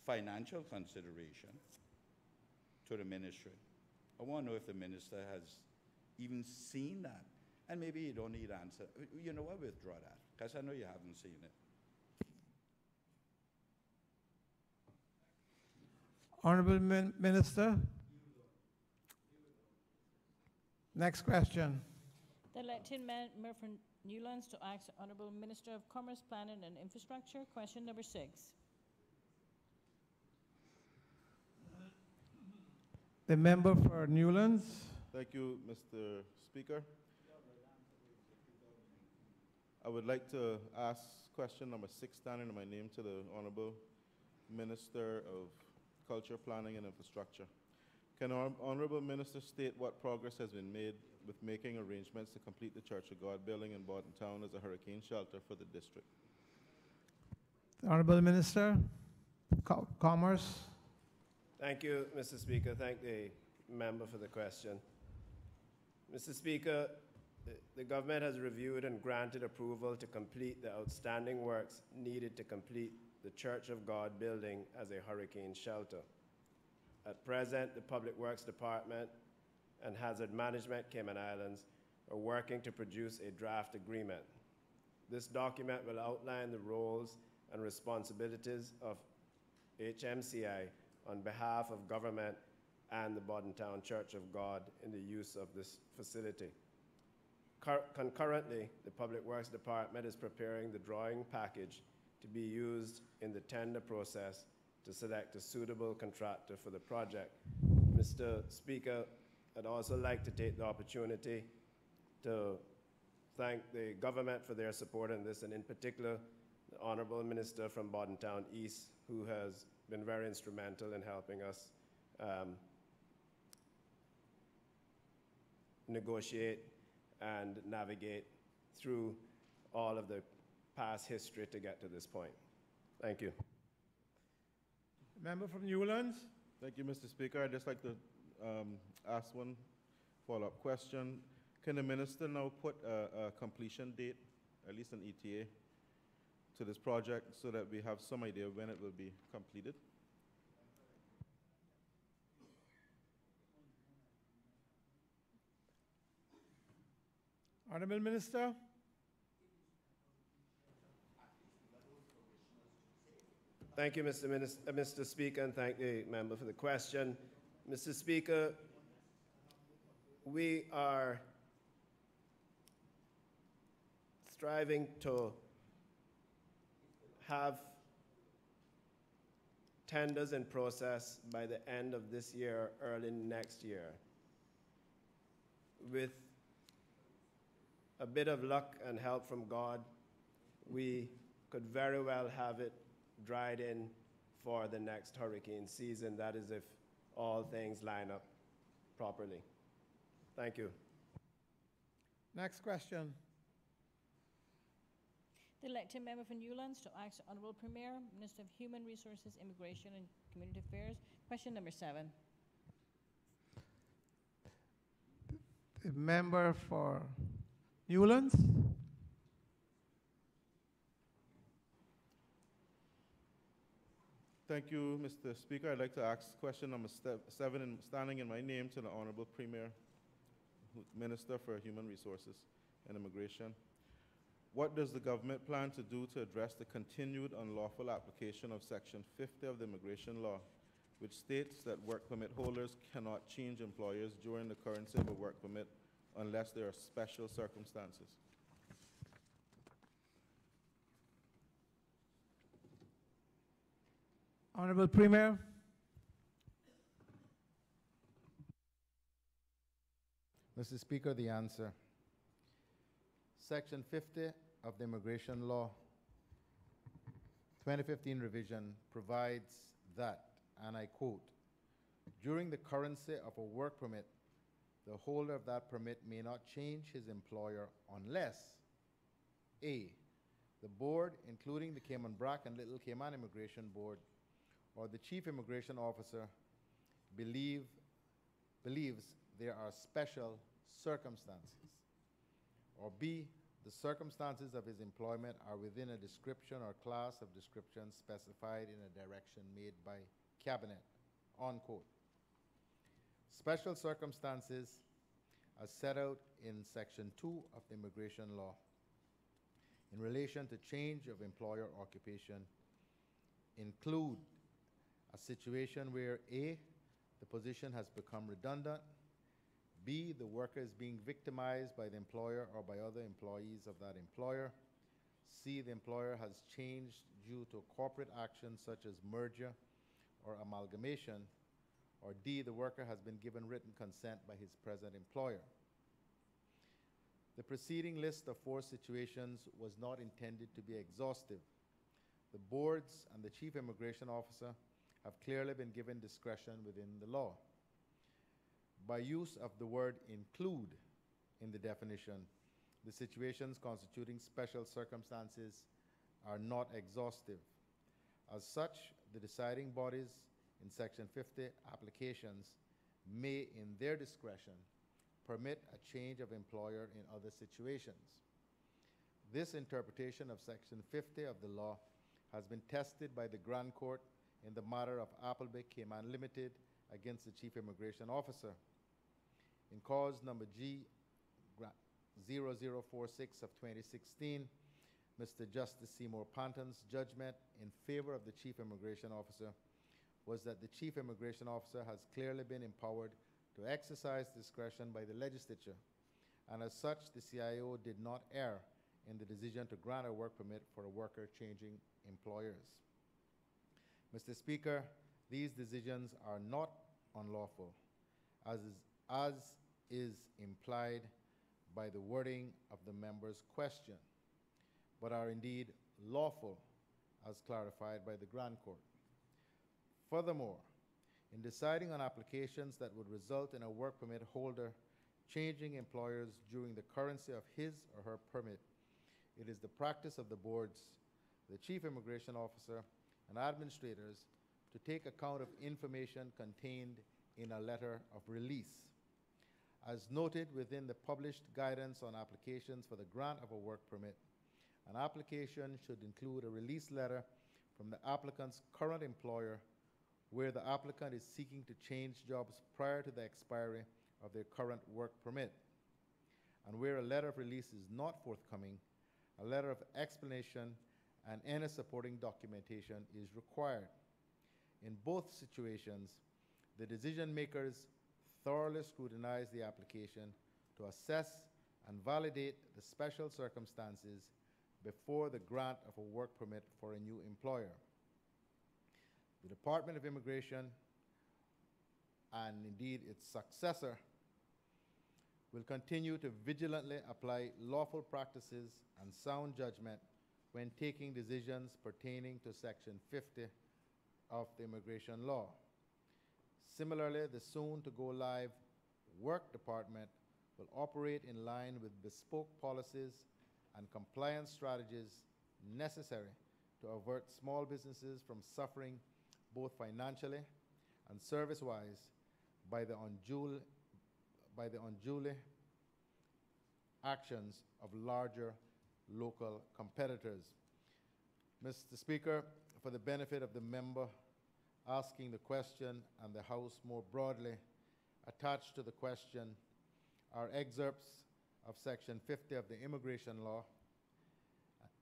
financial consideration, to the ministry. I want to know if the minister has even seen that. And maybe you don't need answer. You know what, withdraw that, because I know you haven't seen it. Honorable Minister. Next question. The elected member for Newlands to ask the Honorable Minister of Commerce, Planning and Infrastructure. Question number 6. The member for Newlands. Thank you, Mr. Speaker. I would like to ask question number 6, standing in my name, to the Honorable Minister of Culture, Planning and Infrastructure. Can our Honorable Minister state what progress has been made with making arrangements to complete the Church of God building in Bordentown as a hurricane shelter for the district? Honorable Minister, Commerce. Thank you, Mr. Speaker. Thank the member for the question. Mr. Speaker, the government has reviewed and granted approval to complete the outstanding works needed to complete the Church of God building as a hurricane shelter. At present, the Public Works Department and Hazard Management Cayman Islands are working to produce a draft agreement. This document will outline the roles and responsibilities of HMCI on behalf of government and the Bordentown Church of God in the use of this facility. Concurrently, the Public Works Department is preparing the drawing package to be used in the tender process to select a suitable contractor for the project. Mr. Speaker, I'd also like to take the opportunity to thank the government for their support in this, and in particular, the Honorable Minister from Bordentown East, who has been very instrumental in helping us negotiate and navigate through all of the past history to get to this point. Thank you. Member from Newlands. Thank you, Mr. Speaker. I'd just like to ask one follow-up question. Can the minister now put a completion date, at least an ETA, to this project so that we have some idea when it will be completed? Honorable Minister. Thank you, Mr. Speaker, and thank the member for the question. Mr. Speaker, we are striving to have tenders in process by the end of this year, early next year. With a bit of luck and help from God, we could very well have it dried in for the next hurricane season. That is if all things line up properly. Thank you. Next question. The elected member for Newlands to ask the Honourable Premier, Minister of Human Resources, Immigration and Community Affairs. Question number 7. The member for Newlands? Thank you, Mr. Speaker. I'd like to ask question number 7, standing in my name, to the Honorable Premier, Minister for Human Resources and Immigration. What does the government plan to do to address the continued unlawful application of Section 50 of the Immigration Law, which states that work permit holders cannot change employers during the currency of a work permit unless there are special circumstances? Honorable Premier. Mr. Speaker, the answer. Section 50 of the Immigration Law 2015 revision provides that, and I quote, during the currency of a work permit, the holder of that permit may not change his employer unless A, the board, including the Cayman Brac and Little Cayman Immigration Board, or the chief immigration officer believes there are special circumstances, or B, the circumstances of his employment are within a description or class of descriptions specified in a direction made by Cabinet, unquote. Special circumstances, as set out in Section 2 of the Immigration Law in relation to change of employer occupation, include a situation where A, the position has become redundant, B, the worker is being victimized by the employer or by other employees of that employer, C, the employer has changed due to corporate action such as merger or amalgamation, or D, the worker has been given written consent by his present employer. The preceding list of 4 situations was not intended to be exhaustive. The boards and the chief immigration officer have clearly been given discretion within the law. By use of the word include in the definition, the situations constituting special circumstances are not exhaustive. As such, the deciding bodies in Section 50 applications may, in their discretion, permit a change of employer in other situations. This interpretation of Section 50 of the law has been tested by the Grand Court in the matter of Appleby Cayman Limited against the Chief Immigration Officer. In cause number G0046 of 2016, Mr. Justice Seymour Panton's judgment in favor of the Chief Immigration Officer was that the Chief Immigration Officer has clearly been empowered to exercise discretion by the legislature, and as such, the CIO did not err in the decision to grant a work permit for a worker changing employers. Mr. Speaker, these decisions are not unlawful, as is implied by the wording of the member's question, but are indeed lawful, as clarified by the Grand Court. Furthermore, in deciding on applications that would result in a work permit holder changing employers during the currency of his or her permit, it is the practice of the boards, the Chief Immigration Officer, and administrators to take account of information contained in a letter of release. As noted within the published guidance on applications for the grant of a work permit, an application should include a release letter from the applicant's current employer where the applicant is seeking to change jobs prior to the expiry of their current work permit. And where a letter of release is not forthcoming, a letter of explanation and any supporting documentation is required. In both situations, the decision makers thoroughly scrutinize the application to assess and validate the special circumstances before the grant of a work permit for a new employer. The Department of Immigration, and indeed its successor, will continue to vigilantly apply lawful practices and sound judgment when taking decisions pertaining to Section 50 of the Immigration Law. Similarly, the soon-to-go-live Work Department will operate in line with bespoke policies and compliance strategies necessary to avert small businesses from suffering both financially and service-wise by the unduly actions of larger local competitors. Mr. Speaker, for the benefit of the member asking the question and the House more broadly, attached to the question are excerpts of Section 50 of the Immigration Law,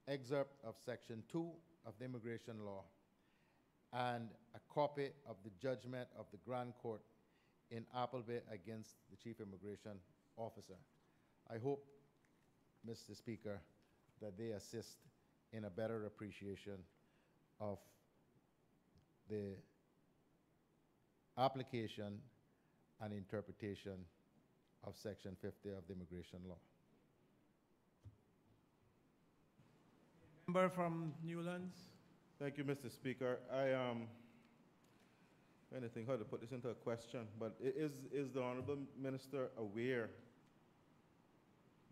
excerpt of Section 2 of the Immigration Law, and a copy of the judgment of the Grand Court in Appleby against the Chief Immigration Officer. I hope, Mr. Speaker, that they assist in a better appreciation of the application and interpretation of Section 50 of the Immigration Law. Member from Newlands. Thank you, Mr. Speaker. Trying to think how to put this into a question, but is the Honorable Minister aware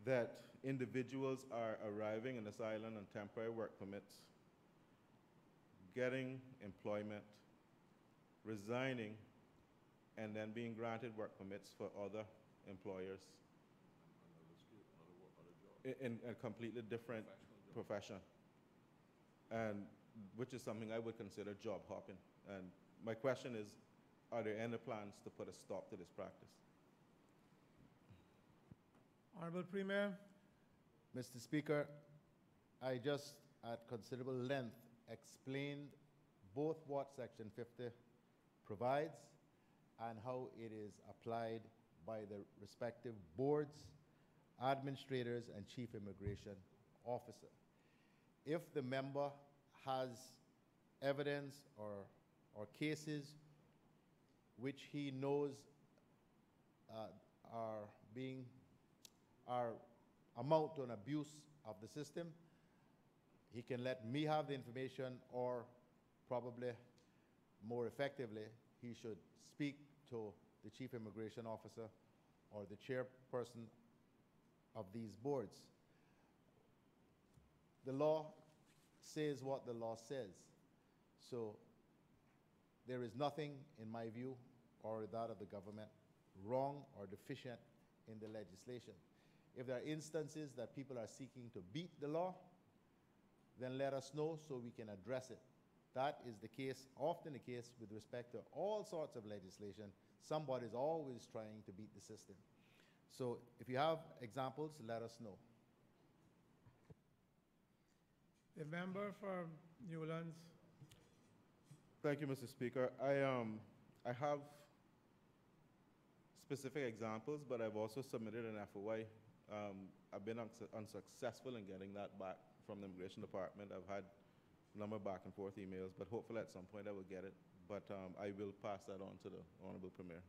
that individuals are arriving in this island on temporary work permits, getting employment, resigning, and then being granted work permits for other employers in a completely different profession, and which is something I would consider job hopping. And my question is, are there any plans to put a stop to this practice? Honorable Premier. Mr. Speaker, I just at considerable length explained both what Section 50 provides and how it is applied by the respective boards, administrators, and chief immigration officer. If the member has evidence or cases which he knows amount to an abuse of the system, he can let me have the information, or probably more effectively, he should speak to the chief immigration officer or the chairperson of these boards. The law says what the law says. So there is nothing, in my view, or that of the government, wrong or deficient in the legislation. If there are instances that people are seeking to beat the law, then let us know so we can address it. That is the case, often the case with respect to all sorts of legislation. Somebody's always trying to beat the system. So if you have examples, let us know. The member for Newlands. Thank you, Mr. Speaker. I have specific examples, but I've also submitted an FOI. I've been unsuccessful in getting that back from the Immigration Department. I've had a number of back and forth emails, but hopefully at some point I will get it. But I will pass that on to the Honorable Premier.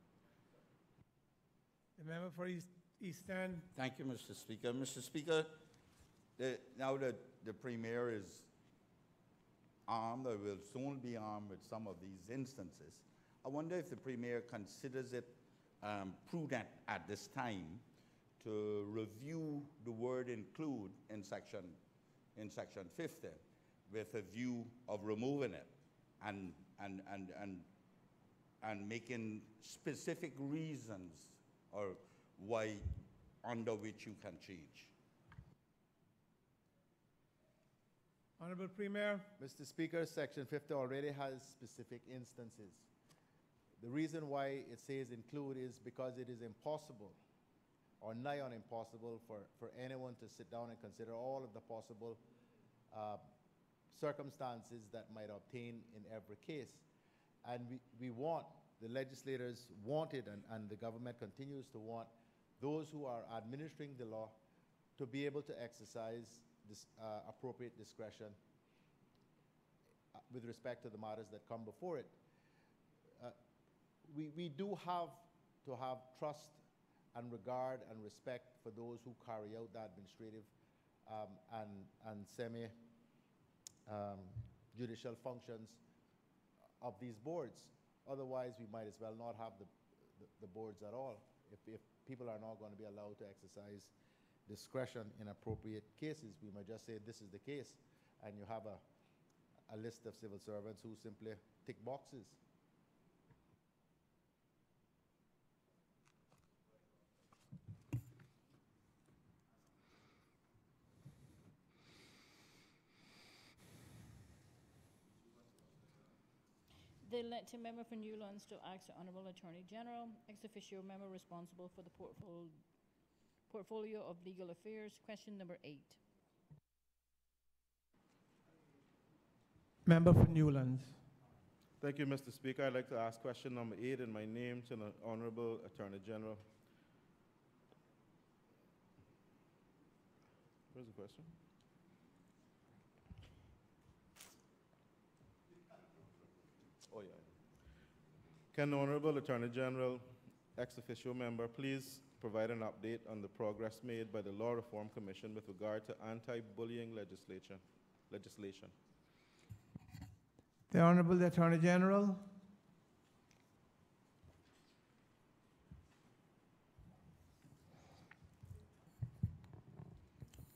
The member for East End. Thank you, Mr. Speaker. Mr. Speaker, now that the Premier is armed or will soon be armed with some of these instances, I wonder if the Premier considers it prudent at this time to review the word include in section 50 with a view of removing it and making specific reasons or why under which you can change. Honorable Premier. Mr. Speaker, Section 50 already has specific instances. The reason why it says include is because it is impossible or nigh on impossible for anyone to sit down and consider all of the possible circumstances that might obtain in every case. And we want, the legislators wanted, and the government continues to want, those who are administering the law to be able to exercise this appropriate discretion with respect to the matters that come before it. We do have to have trust and regard and respect for those who carry out the administrative and semi-judicial functions of these boards. Otherwise, we might as well not have the boards at all if people are not going to be allowed to exercise discretion in appropriate cases. We might just say this is the case, and you have a list of civil servants who simply tick boxes. The elected member for Newlands to ask the Honorable Attorney General, ex officio member responsible for the portfolio of legal affairs. Question number 8. Member for Newlands. Thank you, Mr. Speaker. I'd like to ask question number 8 in my name to the Honorable Attorney General. Where's the question? Oh, yeah. Can the Honorable Attorney General, ex officio member, please provide an update on the progress made by the Law Reform Commission with regard to anti-bullying legislation? The Honorable Attorney General.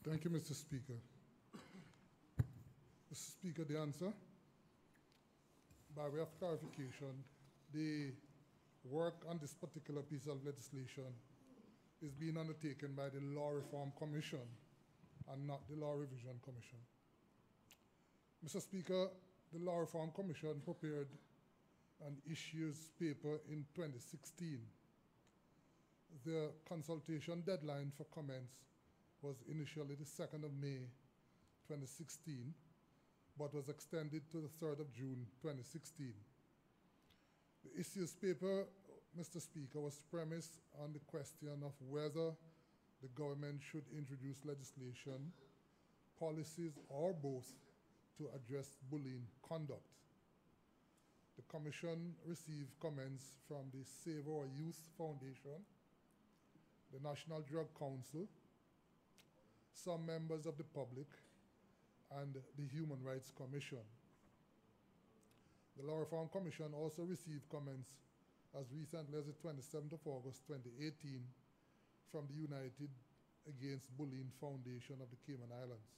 Thank you, Mr. Speaker. Mr. Speaker, the answer. By way of clarification, the work on this particular piece of legislation is being undertaken by the Law Reform Commission and not the Law Revision Commission. Mr. Speaker, the Law Reform Commission prepared an issues paper in 2016. The consultation deadline for comments was initially the 2nd of May 2016, but was extended to the 3rd of June 2016. The issues paper, Mr. Speaker, was premised on the question of whether the government should introduce legislation, policies, or both to address bullying conduct. The Commission received comments from the Save Our Youth Foundation, the National Drug Council, some members of the public, and the Human Rights Commission. The Law Reform Commission also received comments as recently as the 27th of August 2018 from the United Against Bullying Foundation of the Cayman Islands.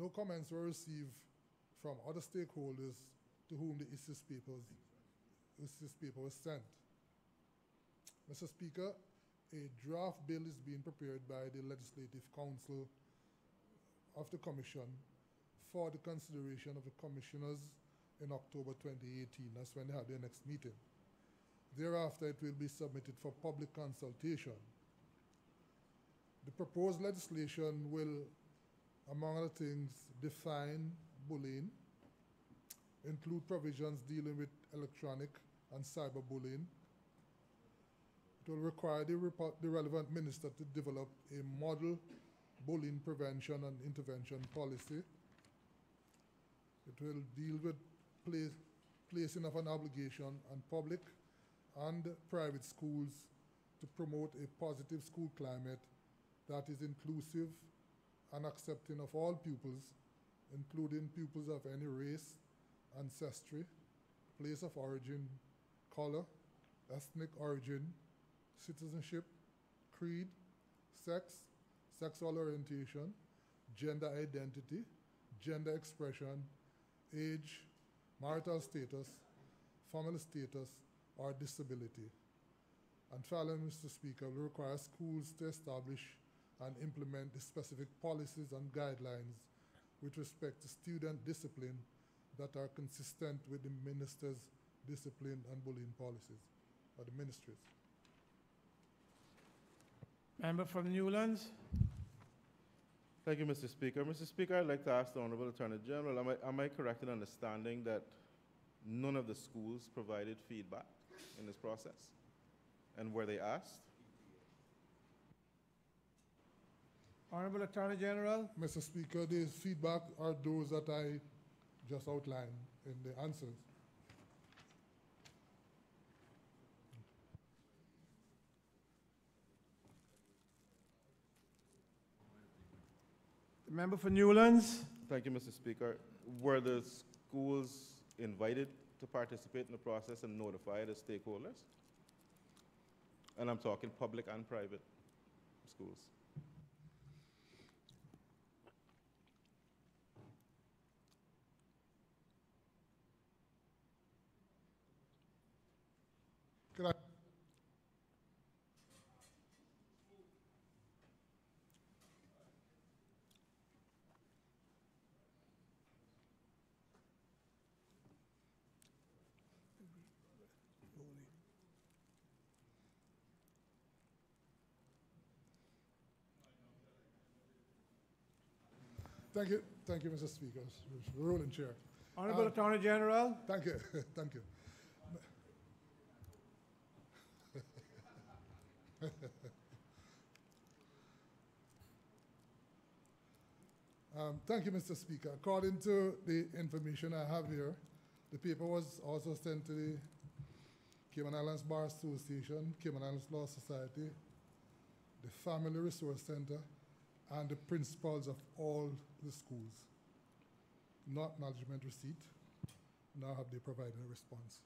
No comments were received from other stakeholders to whom the issues paper was sent. Mr. Speaker, a draft bill is being prepared by the Legislative Council of the Commission for the consideration of the commissioners in October 2018. That's when they have their next meeting. Thereafter, it will be submitted for public consultation. The proposed legislation will, among other things, define bullying, include provisions dealing with electronic and cyberbullying. It will require the relevant minister to develop a model bullying prevention and intervention policy. It will deal with placing of an obligation on public and private schools to promote a positive school climate that is inclusive and accepting of all pupils, including pupils of any race, ancestry, place of origin, color, ethnic origin, citizenship, creed, sex, sexual orientation, gender identity, gender expression, age, marital status, family status, or disability. And finally, Mr. Speaker, we require schools to establish and implement the specific policies and guidelines with respect to student discipline that are consistent with the minister's discipline and bullying policies, or the ministries. Member from Newlands. Thank you, Mr. Speaker. Mr. Speaker, I'd like to ask the Honorable Attorney General, am I correct in understanding that none of the schools provided feedback in this process? And were they asked? Honorable Attorney General. Mr. Speaker, the feedback are those that I just outlined in the answers. The member for Newlands. Thank you, Mr. Speaker. Were the schools invited to participate in the process and notify the stakeholders? And I'm talking public and private schools. Could I Thank you, Mr. Speaker. Ruling Chair. Honorable Attorney General. Thank you, thank you. Thank you, Mr. Speaker. According to the information I have here, the paper was also sent to the Cayman Islands Bar Association, Cayman Islands Law Society, the Family Resource Center, and the principals of all the schools. No acknowledgement receipt. Now have they provided a response?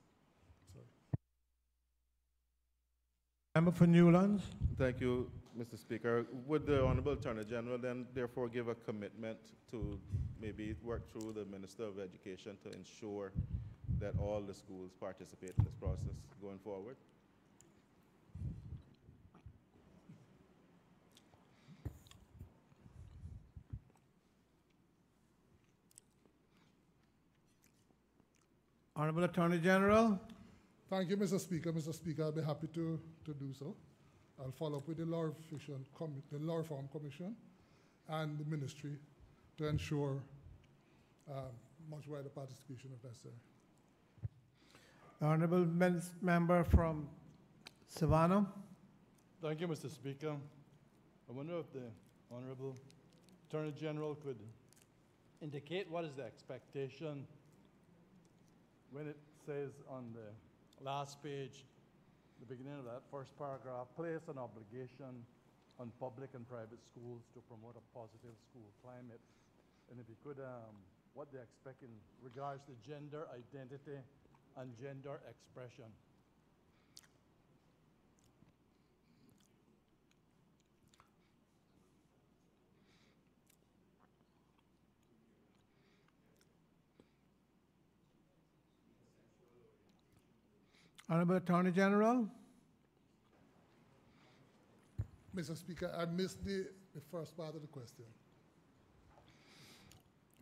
Sorry. Member for Newlands. Thank you, Mr. Speaker. Would the Honorable Attorney General then therefore give a commitment to maybe work through the Minister of Education to ensure that all the schools participate in this process going forward? Honorable Attorney General. Thank you, Mr. Speaker. Mr. Speaker, I'll be happy to do so. I'll follow up with the Law Reform Commission and the Ministry to ensure much wider participation if necessary. Honorable member from Savannah. Thank you, Mr. Speaker. I wonder if the Honorable Attorney General could indicate what is the expectation when it says on the last page, the beginning of that first paragraph, place an obligation on public and private schools to promote a positive school climate. And if you could, what they expect in regards to gender identity and gender expression. Honorable Attorney General. Mr. Speaker, I missed the first part of the question.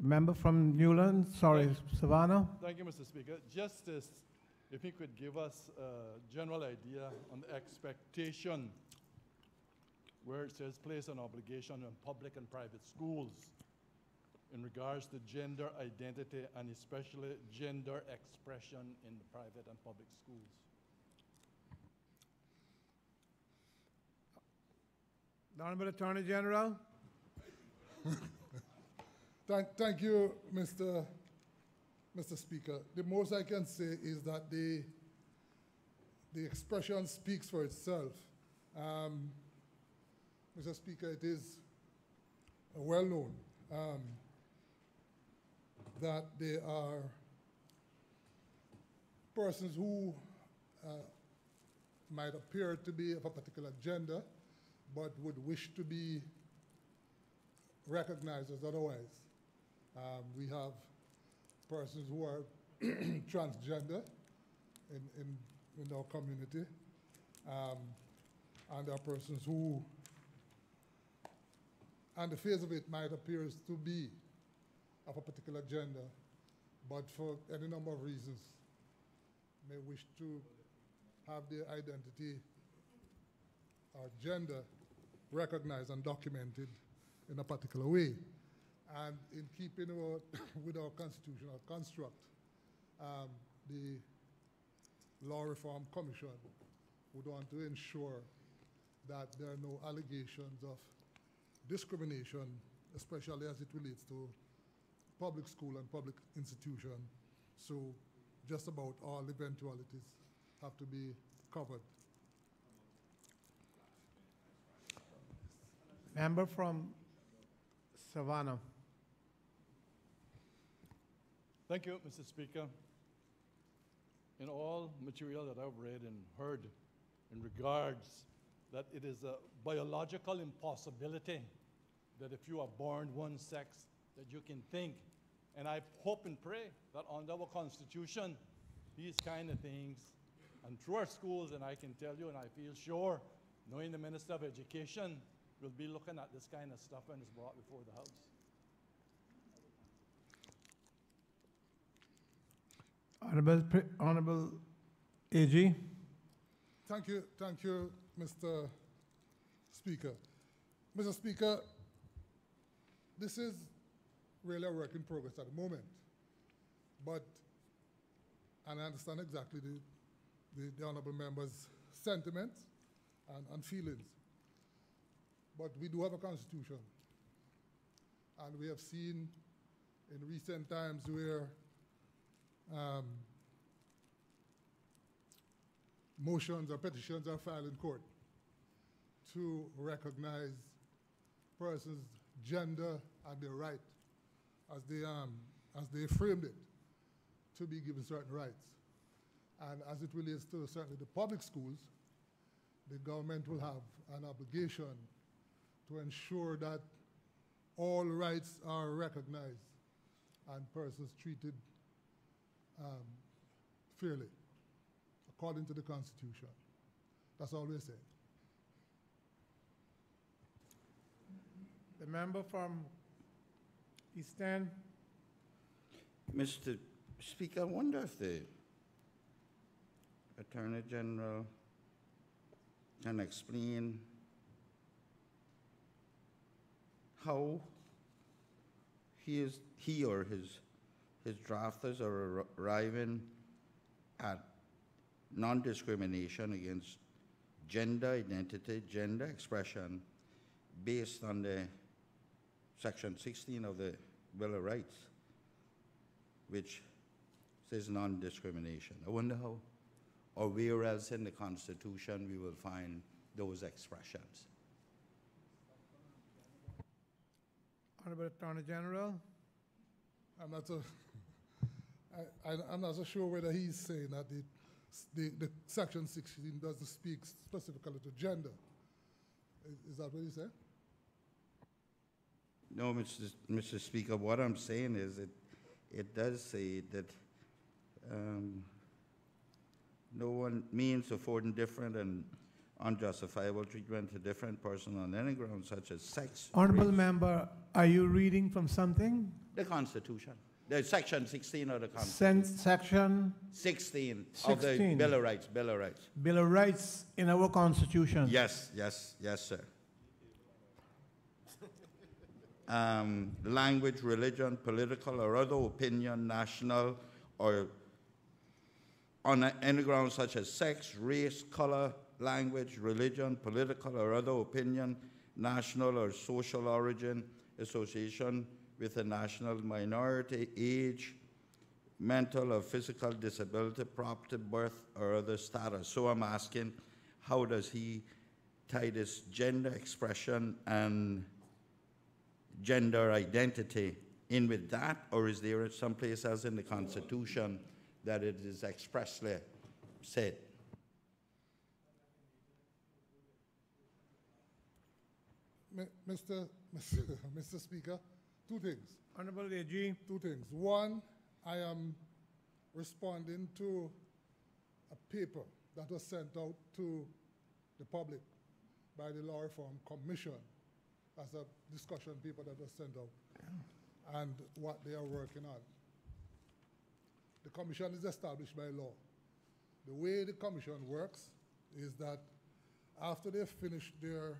Member from Newlands, sorry, Savannah. Thank you, Mr. Speaker. Justice, if he could give us a general idea on the expectation where it says place an obligation on public and private schools in regards to gender identity and especially gender expression in the private and public schools. The Honorable Attorney General. Thank you, Mr. Speaker. The most I can say is that the expression speaks for itself. Mr. Speaker, it is well known that there are persons who might appear to be of a particular gender, but would wish to be recognized as otherwise. We have persons who are transgender in our community, and there are persons who, on the face of it, might appear to be of a particular gender, but for any number of reasons may wish to have their identity or gender recognized and documented in a particular way. And in keeping with our constitutional construct, the Law Reform Commission would want to ensure that there are no allegations of discrimination, especially as it relates to public school and public institution. So just about all eventualities have to be covered. Member from Savannah. Thank you, Mr. Speaker. In all material that I've read and heard in regards that it is a biological impossibility that if you are born one sex, that you can think. And I hope and pray that under our Constitution, these kind of things, and through our schools, and I can tell you, and I feel sure, knowing the Minister of Education, will be looking at this kind of stuff when it's brought before the House. Honorable AG. Thank you, Mr. Speaker. Mr. Speaker, this is really a work in progress at the moment. But, and I understand exactly the honorable member's sentiments and feelings. But we do have a constitution. And we have seen in recent times where motions or petitions are filed in court to recognize persons' gender and their right as they framed it to be given certain rights. And as it relates to certainly the public schools, the government will have an obligation to ensure that all rights are recognized and persons treated fairly, according to the Constitution. That's all we're saying. The member from East End. Mr. Speaker, I wonder if the Attorney General can explain how he or his drafters are arriving at non-discrimination against gender identity, gender expression, based on the Section 16 of the Bill of Rights, which says non-discrimination. I wonder how, or where else in the Constitution we will find those expressions. Honorable Attorney General. I'm not so sure whether he's saying that the Section 16 doesn't speak specifically to gender. Is that what he said? No, Mr. Speaker, what I'm saying is it does say that no one means affording different and unjustifiable treatment to different persons on any ground such as sex. Honorable race. member, are you reading from something? The Constitution. The Section 16 of the Constitution. Section 16 of the 16. Bill of Rights. Bill of Rights. Bill of Rights in our Constitution. Yes, sir. Language, religion, political or other opinion, national or on any ground such as sex, race, color, language, religion, political or other opinion, national or social origin, association with a national minority, age, mental or physical disability, property, birth, or other status. So I'm asking, how does he tie this gender expression and gender identity in with that, or is there someplace else in the Constitution that it is expressly said? Mr. Speaker, two things. Honorable AG. Two things. One, I am responding to a paper that was sent out to the public by the Law Reform Commission as a discussion paper that was sent out and what they are working on. The commission is established by law. The way the commission works is that after they've finished their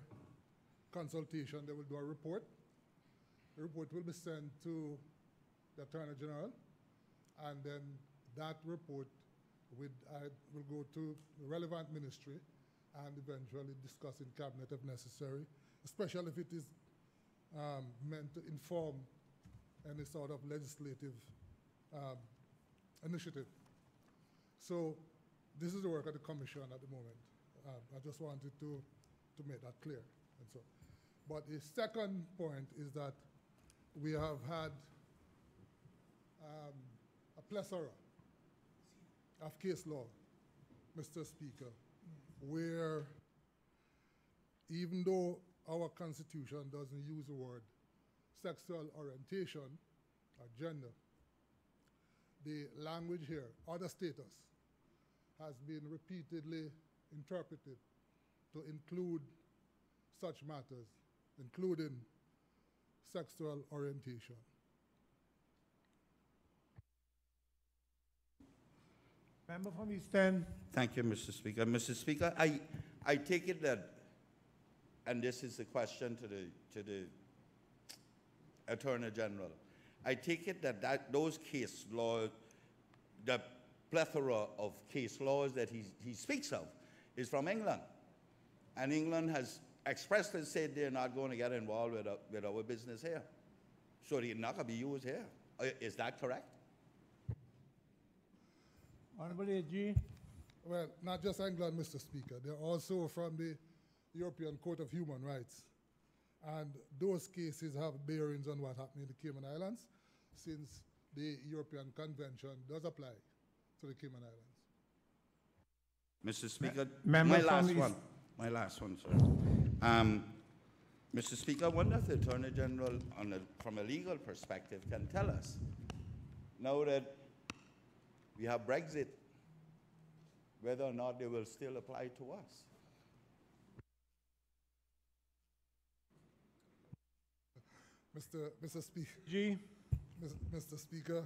consultation, they will do a report. The report will be sent to the Attorney General, and then that report will go to the relevant ministry and eventually discuss in cabinet if necessary, especially if it is meant to inform any sort of legislative initiative. So this is the work of the commission at the moment. I just wanted to make that clear. And so, but the second point is that we have had a plethora of case law, Mr. Speaker, where even though our Constitution doesn't use the word sexual orientation or gender, the language here, other status, has been repeatedly interpreted to include such matters, including sexual orientation. Member from East End. Thank you, Mr. Speaker. Mr. Speaker, I take it that, and this is a question to the Attorney General, I take it that those case laws, the plethora of case laws that he speaks of is from England. And England has expressly said they're not going to get involved with our business here. So they're not going to be used here. Is that correct? Honorable AG. Well, not just England, Mr. Speaker. They're also from the European Court of Human Rights. And those cases have bearings on what happened in the Cayman Islands, since the European Convention does apply to the Cayman Islands. Mr. Speaker, Member my last one, sir. Mr. Speaker, I wonder if the Attorney General, from a legal perspective, can tell us, now that we have Brexit, whether or not they will still apply to us. Mr. Speaker. G. Mr. Speaker,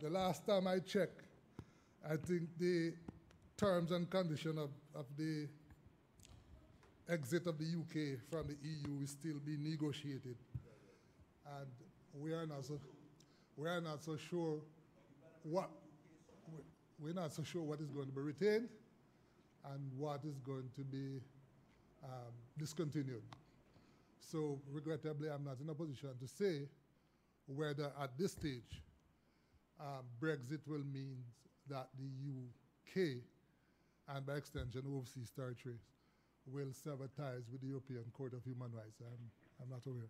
the last time I checked, I think the terms and conditions of the exit of the UK from the EU is still being negotiated, and we are not so sure what is going to be retained and what is going to be discontinued. So regrettably, I'm not in a position to say whether at this stage Brexit will mean that the UK, and by extension overseas territories, will sever ties with the European Court of Human Rights. I'm not aware.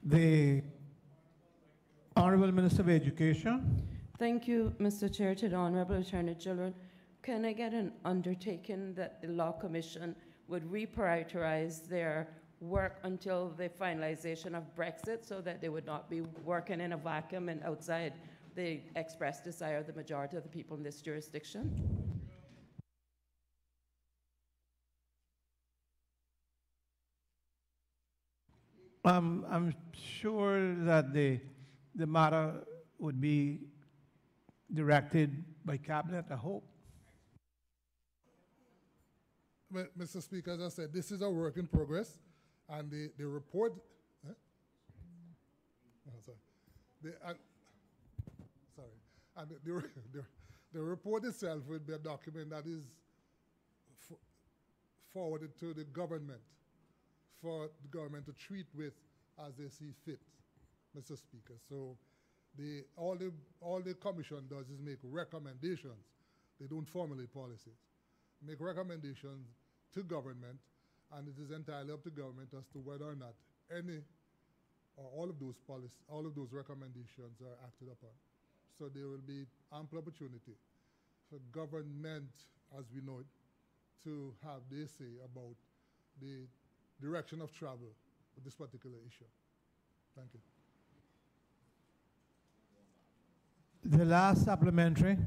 The Honorable Minister of Education. Thank you, Mr. Chair. To the Honorable Attorney General, can I get an undertaking that the Law Commission would reprioritize their work until the finalization of Brexit, so that they would not be working in a vacuum and outside the express desire of the majority of the people in this jurisdiction? I'm sure that the matter would be directed by Cabinet, I hope. Well, Mr. Speaker, as I said, this is a work in progress, and the report. The report itself will be a document that is forwarded to the government for the government to treat with as they see fit, Mr. Speaker. So all the commission does is make recommendations. They don't formulate policies. Make recommendations to government, and it is entirely up to government as to whether or not any or all of those recommendations are acted upon. So there will be ample opportunity for government, as we know it, to have their say about the direction of travel with this particular issue. Thank you. The last supplementary.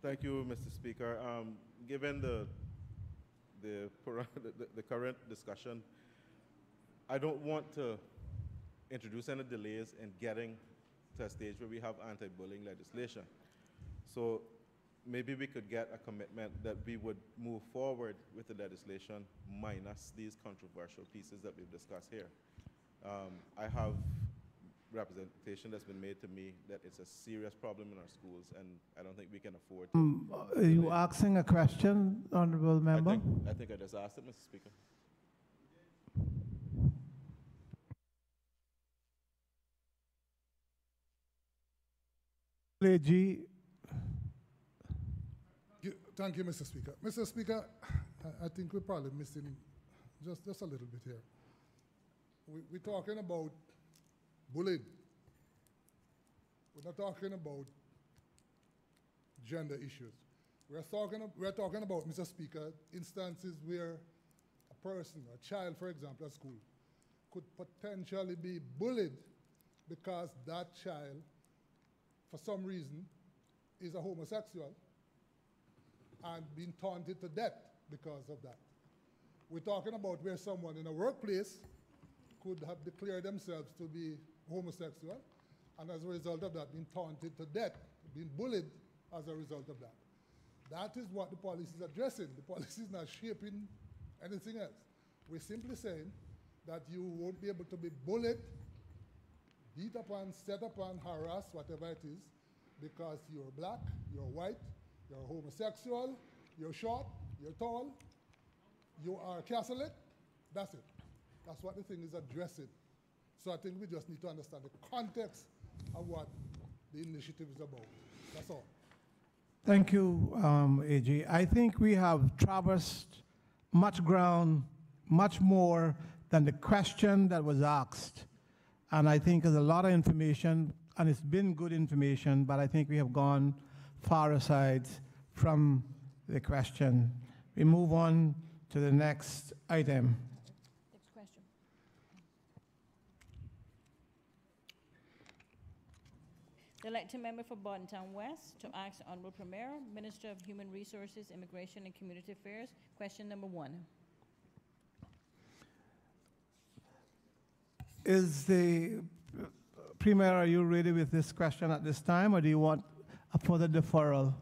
Thank you, Mr. Speaker. Given the current discussion, I don't want to introduce any delays in getting to a stage where we have anti-bullying legislation. So maybe we could get a commitment that we would move forward with the legislation minus these controversial pieces that we've discussed here. I have representation that's been made to me that it's a serious problem in our schools, and I don't think we can afford to. Are you asking a question, Honorable Member? I think I just asked it, Mr. Speaker. AG. Thank you, Mr. Speaker. Mr. Speaker, I think we're probably missing just a little bit here. We're talking about bullying. We're not talking about gender issues. We're talking about, Mr. Speaker, instances where a person, a child, for example, at school, could potentially be bullied because that child, for some reason, is a homosexual and being taunted to death because of that. We're talking about where someone in a workplace could have declared themselves to be homosexual, and as a result of that, being taunted to death, being bullied as a result of that. That is what the policy is addressing. The policy is not shaping anything else. We're simply saying that you won't be able to be bullied, beat upon, set upon, harassed, whatever it is, because you're black, you're white, you're homosexual, you're short, you're tall, you are Catholic. That's it. That's what the thing is addressing. So I think we just need to understand the context of what the initiative is about. That's all. Thank you, AG. I think we have traversed much ground, much more than the question that was asked. And I think there's a lot of information, and it's been good information, but I think we have gone far aside from the question. We move on to the next item. Next question. The elected member for Bordentown West to ask the Honorable Premier, Minister of Human Resources, Immigration and Community Affairs. Question number 1. Is the Premier, are you ready with this question at this time, or do you want a further deferral?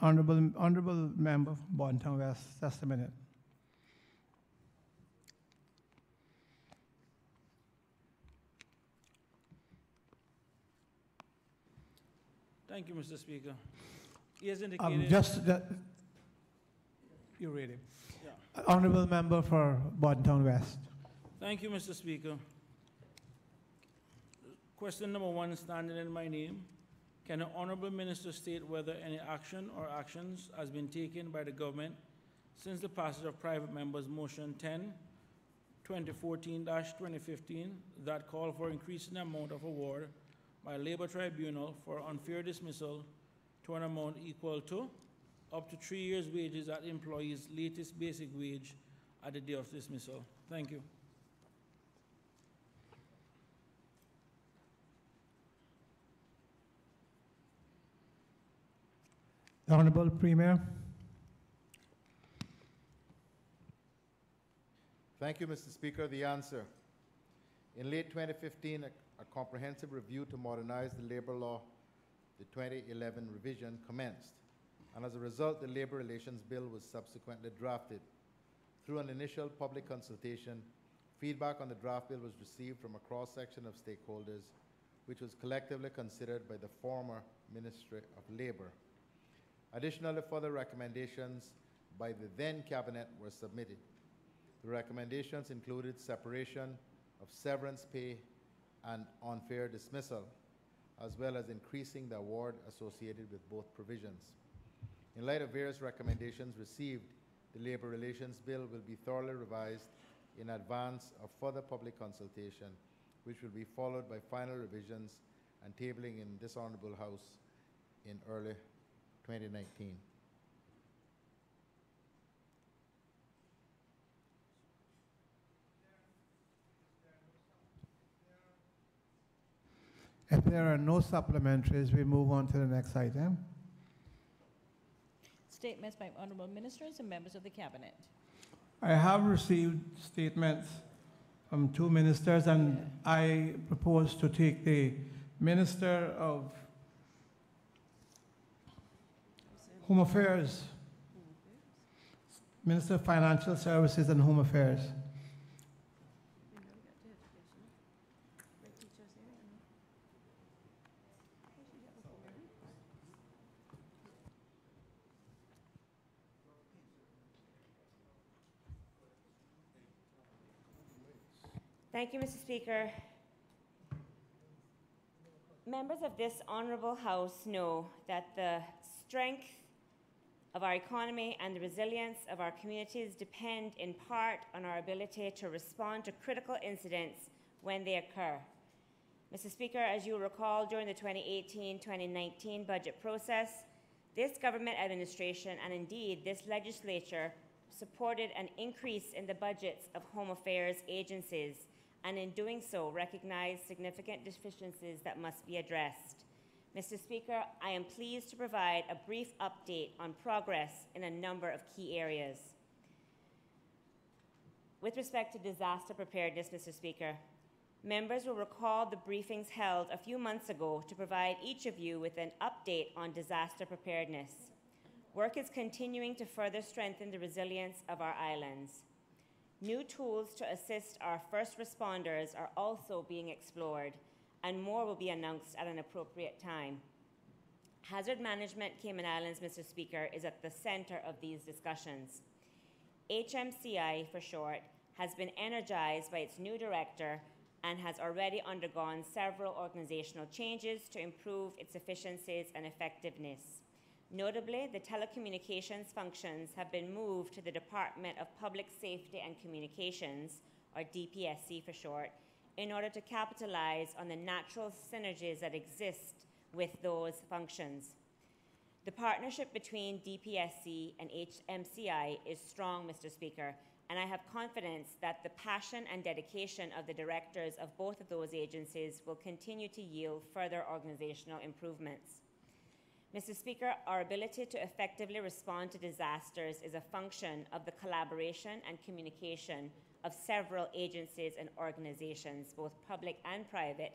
Honorable Member, Bordentown West, just a minute. Thank you, Mr. Speaker. He has indicated... You're ready. Yeah. Honorable Member for Bordentown West. Thank you, Mr. Speaker. Question number 1, standing in my name. Can the Honorable Minister state whether any action or actions has been taken by the government since the passage of Private Members Motion 10, 2014-2015 that called for increasing the amount of award by Labor Tribunal for unfair dismissal to an amount equal to up to 3 years' wages at employee's latest basic wage at the day of dismissal? Thank you. The Honorable Premier. Thank you, Mr. Speaker. The answer. In late 2015, a comprehensive review to modernize the labor law, the 2011 revision, commenced. And as a result, the Labor Relations Bill was subsequently drafted. Through an initial public consultation, feedback on the draft bill was received from a cross-section of stakeholders, which was collectively considered by the former Ministry of Labor. Additionally, further recommendations by the then Cabinet were submitted. The recommendations included separation of severance pay and unfair dismissal, as well as increasing the award associated with both provisions. In light of various recommendations received, the Labor Relations Bill will be thoroughly revised in advance of further public consultation, which will be followed by final revisions and tabling in this Honourable House in early 2019. If there are no supplementaries, we move on to the next item. Statements by honorable ministers and members of the Cabinet. I have received statements from 2 ministers, and I propose to take the Minister of Home Affairs, Minister of Financial Services and Home Affairs. Thank you, Mr. Speaker. Members of this honourable House know that the strength of our economy and the resilience of our communities depend in part on our ability to respond to critical incidents when they occur. Mr. Speaker, as you recall, during the 2018-2019 budget process, this government administration and indeed this legislature supported an increase in the budgets of home affairs agencies, and in doing so recognized significant deficiencies that must be addressed. Mr. Speaker, I am pleased to provide a brief update on progress in a number of key areas. With respect to disaster preparedness, Mr. Speaker, members will recall the briefings held a few months ago to provide each of you with an update on disaster preparedness. Work is continuing to further strengthen the resilience of our islands. New tools to assist our first responders are also being explored, and more will be announced at an appropriate time. Hazard Management Cayman Islands, Mr. Speaker, is at the center of these discussions. HMCI, for short, has been energized by its new director and has already undergone several organizational changes to improve its efficiencies and effectiveness. Notably, the telecommunications functions have been moved to the Department of Public Safety and Communications, or DPSC for short, in order to capitalize on the natural synergies that exist with those functions. The partnership between DPSC and HMCI is strong, Mr. Speaker, and I have confidence that the passion and dedication of the directors of both of those agencies will continue to yield further organizational improvements. Mr. Speaker, our ability to effectively respond to disasters is a function of the collaboration and communication of several agencies and organizations, both public and private,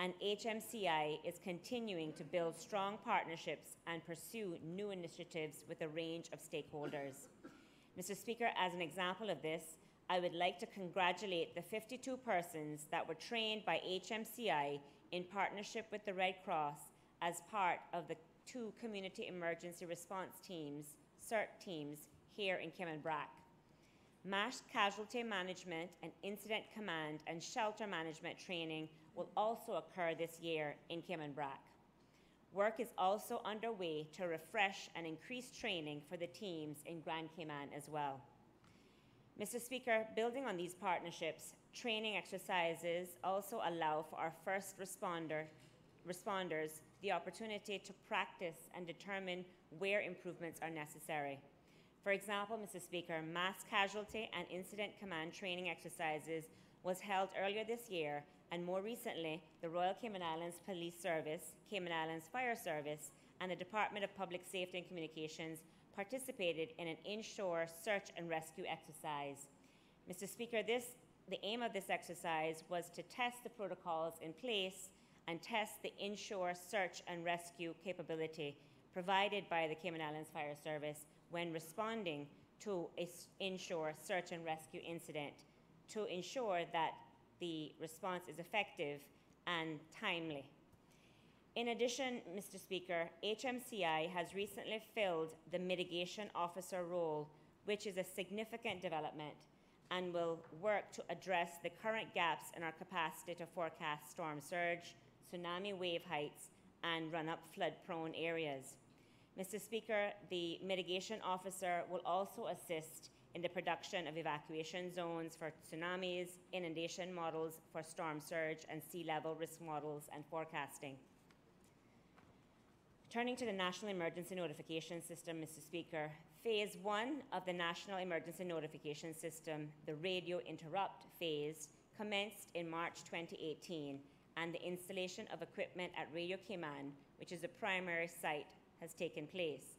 and HMCI is continuing to build strong partnerships and pursue new initiatives with a range of stakeholders. Mr. Speaker, as an example of this, I would like to congratulate the 52 persons that were trained by HMCI in partnership with the Red Cross as part of the 2 community emergency response teams, CERT teams, here in Cayman Brac. Mass casualty management and incident command and shelter management training will also occur this year in Cayman Brac. Work is also underway to refresh and increase training for the teams in Grand Cayman as well. Mr. Speaker, building on these partnerships, training exercises also allow for our first responders the opportunity to practice and determine where improvements are necessary. For example, Mr. Speaker, mass casualty and incident command training exercises was held earlier this year, and more recently, the Royal Cayman Islands Police Service, Cayman Islands Fire Service, and the Department of Public Safety and Communications participated in an inshore search and rescue exercise. Mr. Speaker, the aim of this exercise was to test the protocols in place and test the inshore search and rescue capability provided by the Cayman Islands Fire Service when responding to an inshore search and rescue incident to ensure that the response is effective and timely. In addition, Mr. Speaker, HMCI has recently filled the mitigation officer role, which is a significant development, and will work to address the current gaps in our capacity to forecast storm surge, tsunami wave heights, and run-up flood-prone areas. Mr. Speaker, the mitigation officer will also assist in the production of evacuation zones for tsunamis, inundation models for storm surge, and sea level risk models and forecasting. Turning to the National Emergency Notification System, Mr. Speaker, Phase 1 of the National Emergency Notification System, the radio interrupt phase, commenced in March 2018, and the installation of equipment at Radio Cayman, which is the primary site, has taken place.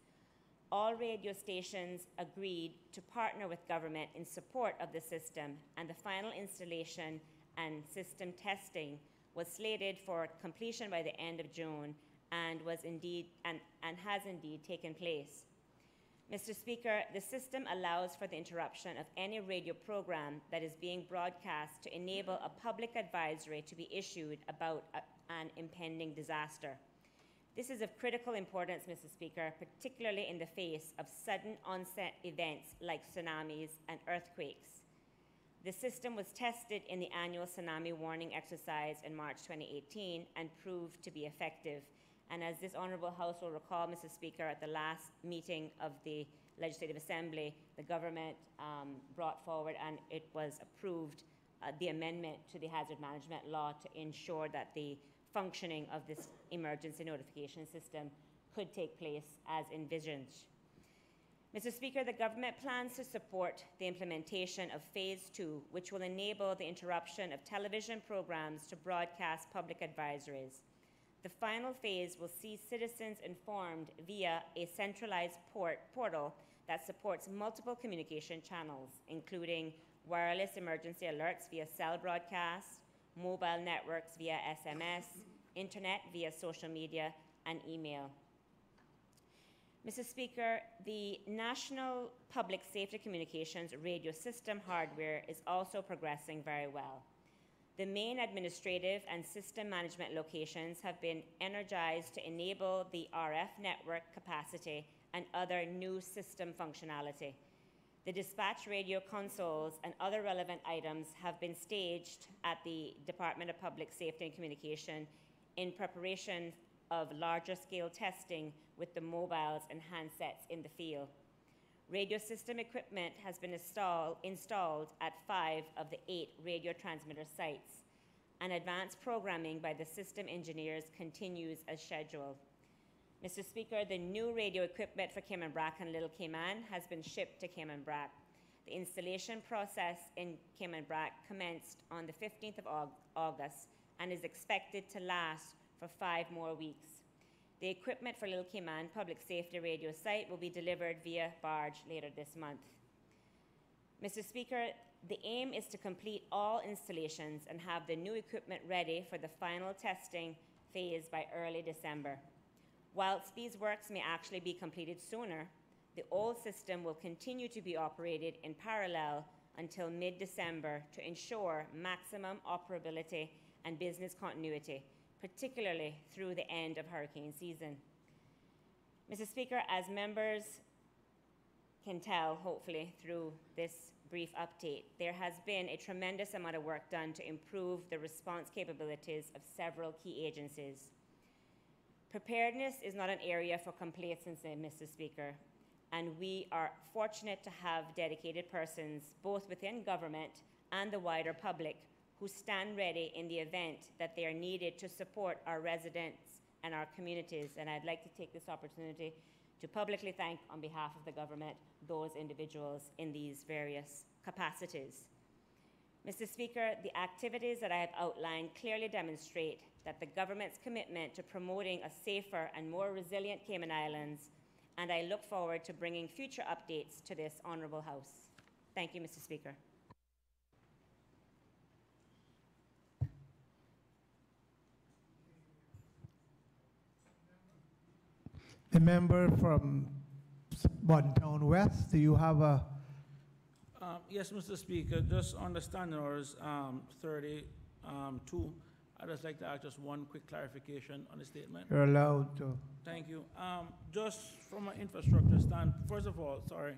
All radio stations agreed to partner with government in support of the system, and the final installation and system testing was slated for completion by the end of June and was indeed and has indeed taken place. Mr. Speaker, the system allows for the interruption of any radio program that is being broadcast to enable a public advisory to be issued about an impending disaster. This is of critical importance, Mr. Speaker, particularly in the face of sudden onset events like tsunamis and earthquakes. The system was tested in the annual tsunami warning exercise in March 2018 and proved to be effective. And as this Honourable House will recall, Mr. Speaker, at the last meeting of the Legislative Assembly, the government brought forward and it was approved the amendment to the Hazard Management Law to ensure that the functioning of this emergency notification system could take place as envisioned. Mr. Speaker, the government plans to support the implementation of Phase 2, which will enable the interruption of television programs to broadcast public advisories. The final phase will see citizens informed via a centralized portal that supports multiple communication channels, including wireless emergency alerts via cell broadcast, mobile networks via SMS, internet via social media, and email. Mr. Speaker, the National Public Safety Communications radio system hardware is also progressing very well. The main administrative and system management locations have been energized to enable the RF network capacity and other new system functionality. The dispatch radio consoles and other relevant items have been staged at the Department of Public Safety and Communication in preparation of larger scale testing with the mobiles and handsets in the field. Radio system equipment has been installed at 5 of the 8 radio transmitter sites, and advanced programming by the system engineers continues as scheduled. Mr. Speaker, the new radio equipment for Cayman Brac and Little Cayman has been shipped to Cayman Brac. The installation process in Cayman Brac commenced on the 15th of August and is expected to last for 5 more weeks. The equipment for Little Cayman Public Safety Radio site will be delivered via barge later this month. Mr. Speaker, the aim is to complete all installations and have the new equipment ready for the final testing phase by early December. Whilst these works may actually be completed sooner, the old system will continue to be operated in parallel until mid-December to ensure maximum operability and business continuity, particularly through the end of hurricane season. Mr. Speaker, as members can tell, hopefully, through this brief update, there has been a tremendous amount of work done to improve the response capabilities of several key agencies. Preparedness is not an area for complacency, Mr. Speaker, and we are fortunate to have dedicated persons, both within government and the wider public, who stand ready in the event that they are needed to support our residents and our communities. And I'd like to take this opportunity to publicly thank, on behalf of the government, those individuals in these various capacities. Mr. Speaker, the activities that I have outlined clearly demonstrate that the government's commitment to promoting a safer and more resilient Cayman Islands, and I look forward to bringing future updates to this Honourable House. Thank you, Mr. Speaker. The member from Town West, do you have a... Yes, Mr. Speaker, just on the standing orders 32, I'd just like to ask just one quick clarification on the statement. You're allowed to. Thank you. Just from an infrastructure stand, first of all, sorry.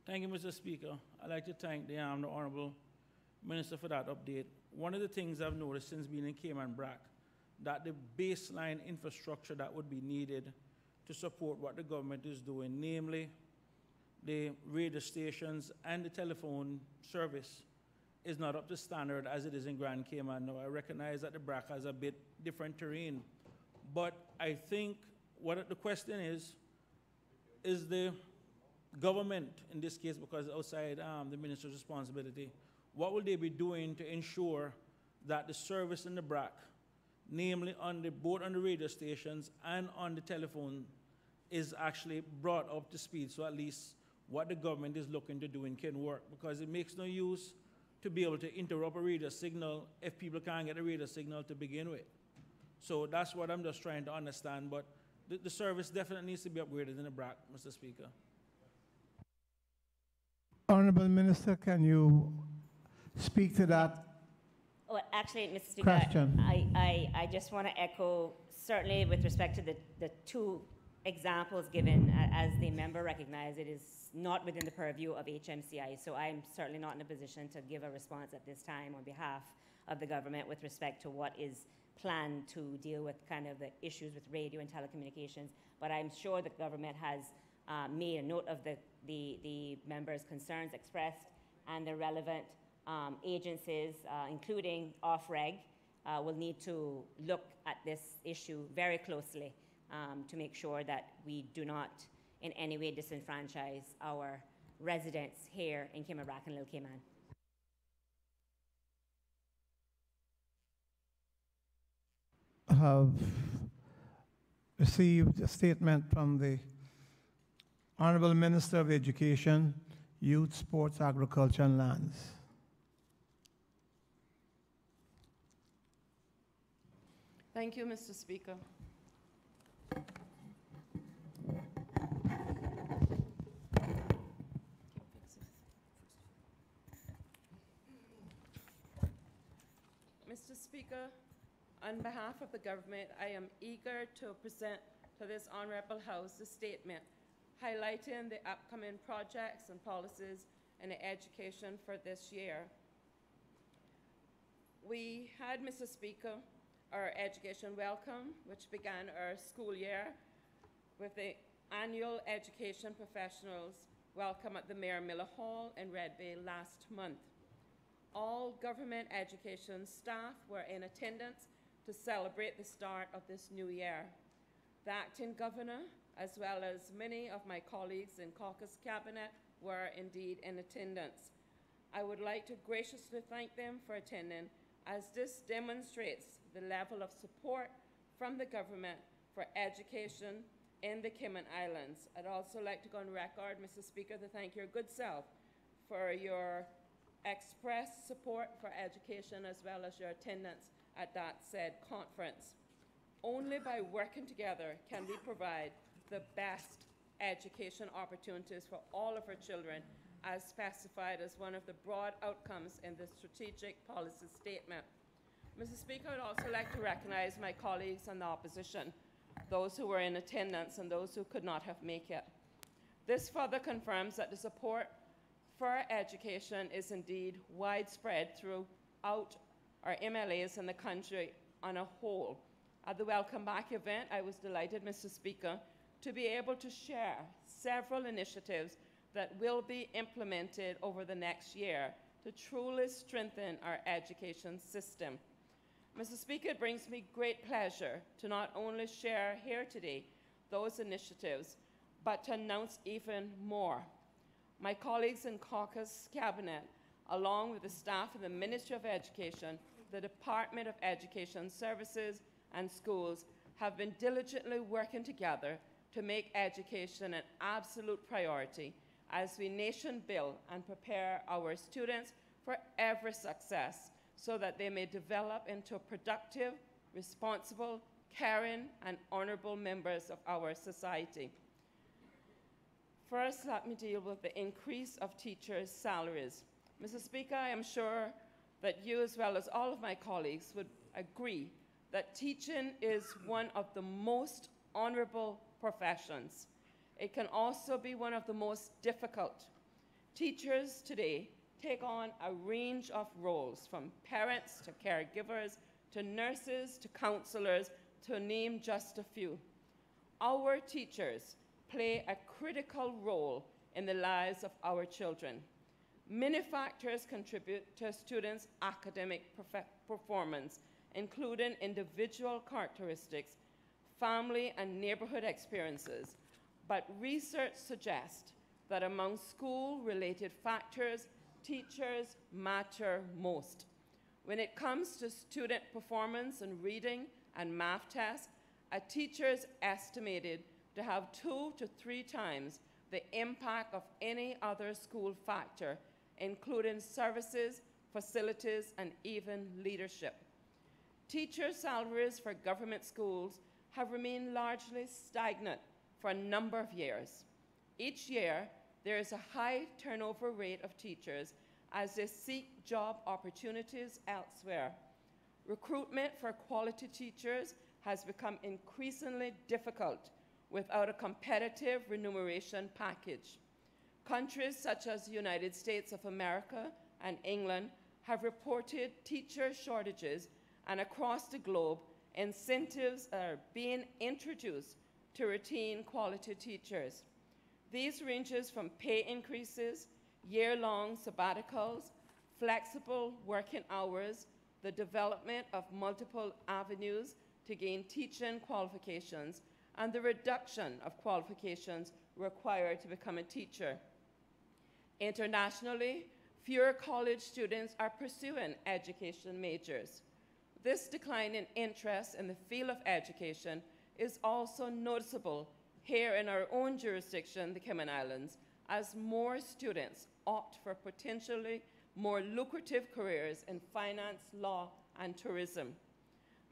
Thank you, Mr. Speaker. I'd like to thank the Honourable Minister for that update. One of the things I've noticed since being in Cayman Brac, that the baseline infrastructure that would be needed to support what the government is doing, namely the radio stations and the telephone service, is not up to standard as it is in Grand Cayman. Now, I recognize that the Brac has a bit different terrain, but I think what the question is the government, in this case, because outside the minister's responsibility, what will they be doing to ensure that the service in the Brac, namely both on the radio stations and on the telephone, is actually brought up to speed, so at least what the government is looking to do can work, because it makes no use to be able to interrupt a radio signal if people can't get a radio signal to begin with. So that's what I'm just trying to understand, but the service definitely needs to be upgraded in the Brac, Mr. Speaker. Honourable Minister, can you speak to that? Well, actually, Mr. Speaker, question? I just want to echo, certainly with respect to the two examples given, as the member recognized, it is not within the purview of HMCI, so I'm certainly not in a position to give a response at this time on behalf of the government with respect to what is planned to deal with kind of the issues with radio and telecommunications, but I'm sure the government has made a note of the members' concerns expressed, and the relevant agencies, including OFREG, will need to look at this issue very closely to make sure that we do not in any way disenfranchise our residents here in Cayman Brac and Little Cayman. Have received a statement from the Honourable Minister of Education, Youth, Sports, Agriculture and Lands. Thank you, Mr. Speaker. Good afternoon, and good afternoon, colleagues. Mr. Speaker, Thank you, Mr. Speaker. Mr. Speaker, on behalf of the government, I am eager to present to this Honourable House a statement highlighting the upcoming projects and policies in education for this year. We had, Mr. Speaker, our education welcome, which began our school year with the annual education professionals welcome at the Mayor Miller Hall in Red Bay last month. All government education staff were in attendance to celebrate the start of this new year. The acting governor, as well as many of my colleagues in caucus cabinet, were indeed in attendance. I would like to graciously thank them for attending, as this demonstrates the level of support from the government for education in the Cayman Islands. I'd also like to go on record, Mr. Speaker, to thank your good self for your expressed support for education as well as your attendance at that said conference. Only by working together can we provide the best education opportunities for all of our children, as specified as one of the broad outcomes in the strategic policy statement. Mr. Speaker, I'd also like to recognize my colleagues in the opposition, those who were in attendance and those who could not have made it. This further confirms that the support for education is indeed widespread throughout our MLAs in the country on a whole. At the Welcome Back event, I was delighted, Mr. Speaker, to be able to share several initiatives that will be implemented over the next year to truly strengthen our education system. Mr. Speaker, it brings me great pleasure to not only share here today those initiatives, but to announce even more. My colleagues in caucus cabinet, along with the staff of the Ministry of Education, the Department of Education Services and Schools, have been diligently working together to make education an absolute priority as we nation build and prepare our students for every success so that they may develop into productive, responsible, caring, and honorable members of our society. First, let me deal with the increase of teachers' salaries. Mr. Speaker, I am sure that you, as well as all of my colleagues, would agree that teaching is one of the most honorable professions. It can also be one of the most difficult. Teachers today take on a range of roles, from parents to caregivers to nurses to counselors, to name just a few. Our teachers play a critical role in the lives of our children. Many factors contribute to a student's academic performance, including individual characteristics, family and neighborhood experiences, but research suggests that among school-related factors, teachers matter most. When it comes to student performance in reading and math tests, a teacher is estimated to have 2 to 3 times the impact of any other school factor, including services, facilities, and even leadership. Teacher salaries for government schools have remained largely stagnant for a number of years. Each year, there is a high turnover rate of teachers as they seek job opportunities elsewhere. Recruitment for quality teachers has become increasingly difficult without a competitive remuneration package. Countries such as the United States of America and England have reported teacher shortages, and across the globe, incentives are being introduced to retain quality teachers. These ranges from pay increases, year-long sabbaticals, flexible working hours, the development of multiple avenues to gain teaching qualifications, and the reduction of qualifications required to become a teacher. Internationally, fewer college students are pursuing education majors. This decline in interest in the field of education is also noticeable here in our own jurisdiction, the Cayman Islands, as more students opt for potentially more lucrative careers in finance, law, and tourism.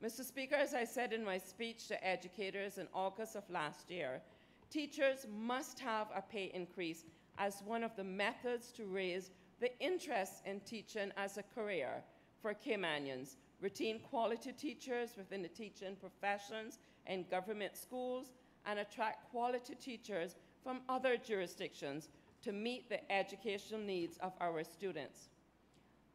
Mr. Speaker, as I said in my speech to educators in August of last year, teachers must have a pay increase as one of the methods to raise the interest in teaching as a career for Caymanians, retain quality teachers within the teaching professions in government schools, and attract quality teachers from other jurisdictions to meet the educational needs of our students.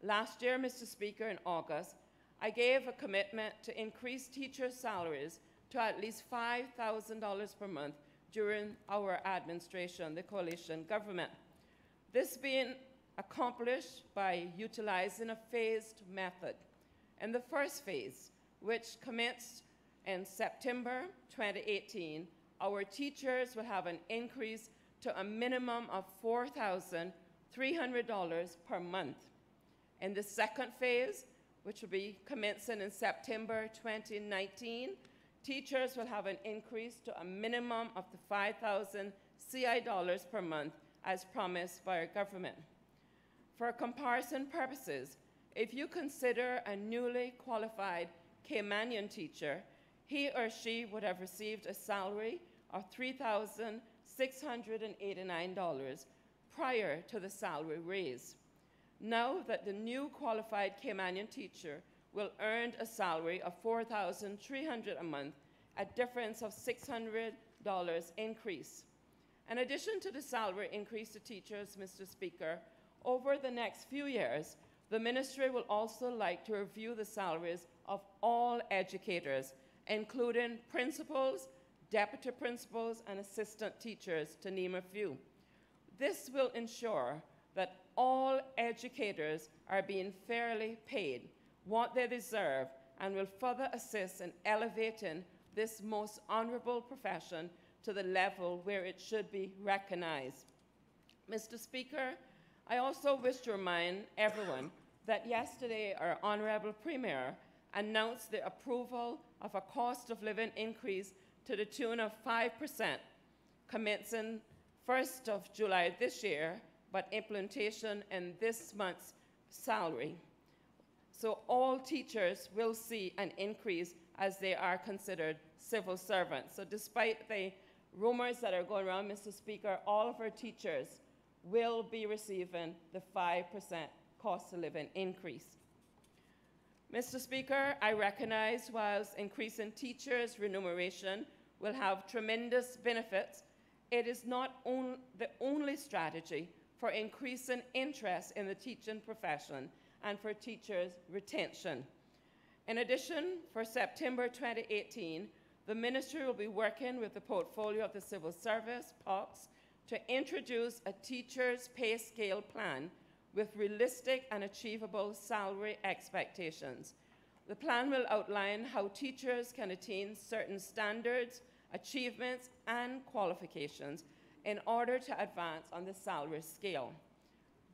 Last year, Mr. Speaker, in August, I gave a commitment to increase teachers' salaries to at least $5,000 per month during our administration, the coalition government. This being accomplished by utilizing a phased method. In the first phase, which commenced in September 2018, our teachers will have an increase to a minimum of $4,300 per month. In the second phase, which will be commencing in September 2019, teachers will have an increase to a minimum of the 5,000 CI dollars per month as promised by our government. For comparison purposes, if you consider a newly qualified Caymanian teacher, he or she would have received a salary of $3,689 prior to the salary raise. Now that the new qualified Caymanian teacher will earn a salary of $4,300 a month, a difference of $600 increase. In addition to the salary increase to teachers, Mr. Speaker, over the next few years, the ministry will also like to review the salaries of all educators, including principals, deputy principals, and assistant teachers, to name a few. This will ensure that all educators are being fairly paid what they deserve and will further assist in elevating this most honorable profession to the level where it should be recognized. Mr. Speaker, I also wish to remind everyone that yesterday our Honorable Premier announced the approval of a cost of living increase to the tune of 5%, commencing 1st of July this year, but implementation in this month's salary. So all teachers will see an increase as they are considered civil servants. So despite the rumors that are going around, Mr. Speaker, all of our teachers will be receiving the 5% cost of living increase. Mr. Speaker, I recognize whilst increasing teachers' remuneration will have tremendous benefits, it is not the only strategy for increasing interest in the teaching profession and for teachers' retention. In addition, for September 2018, the ministry will be working with the portfolio of the Civil Service, POCS, to introduce a teacher's pay scale plan with realistic and achievable salary expectations. The plan will outline how teachers can attain certain standards, achievements, and qualifications in order to advance on the salary scale.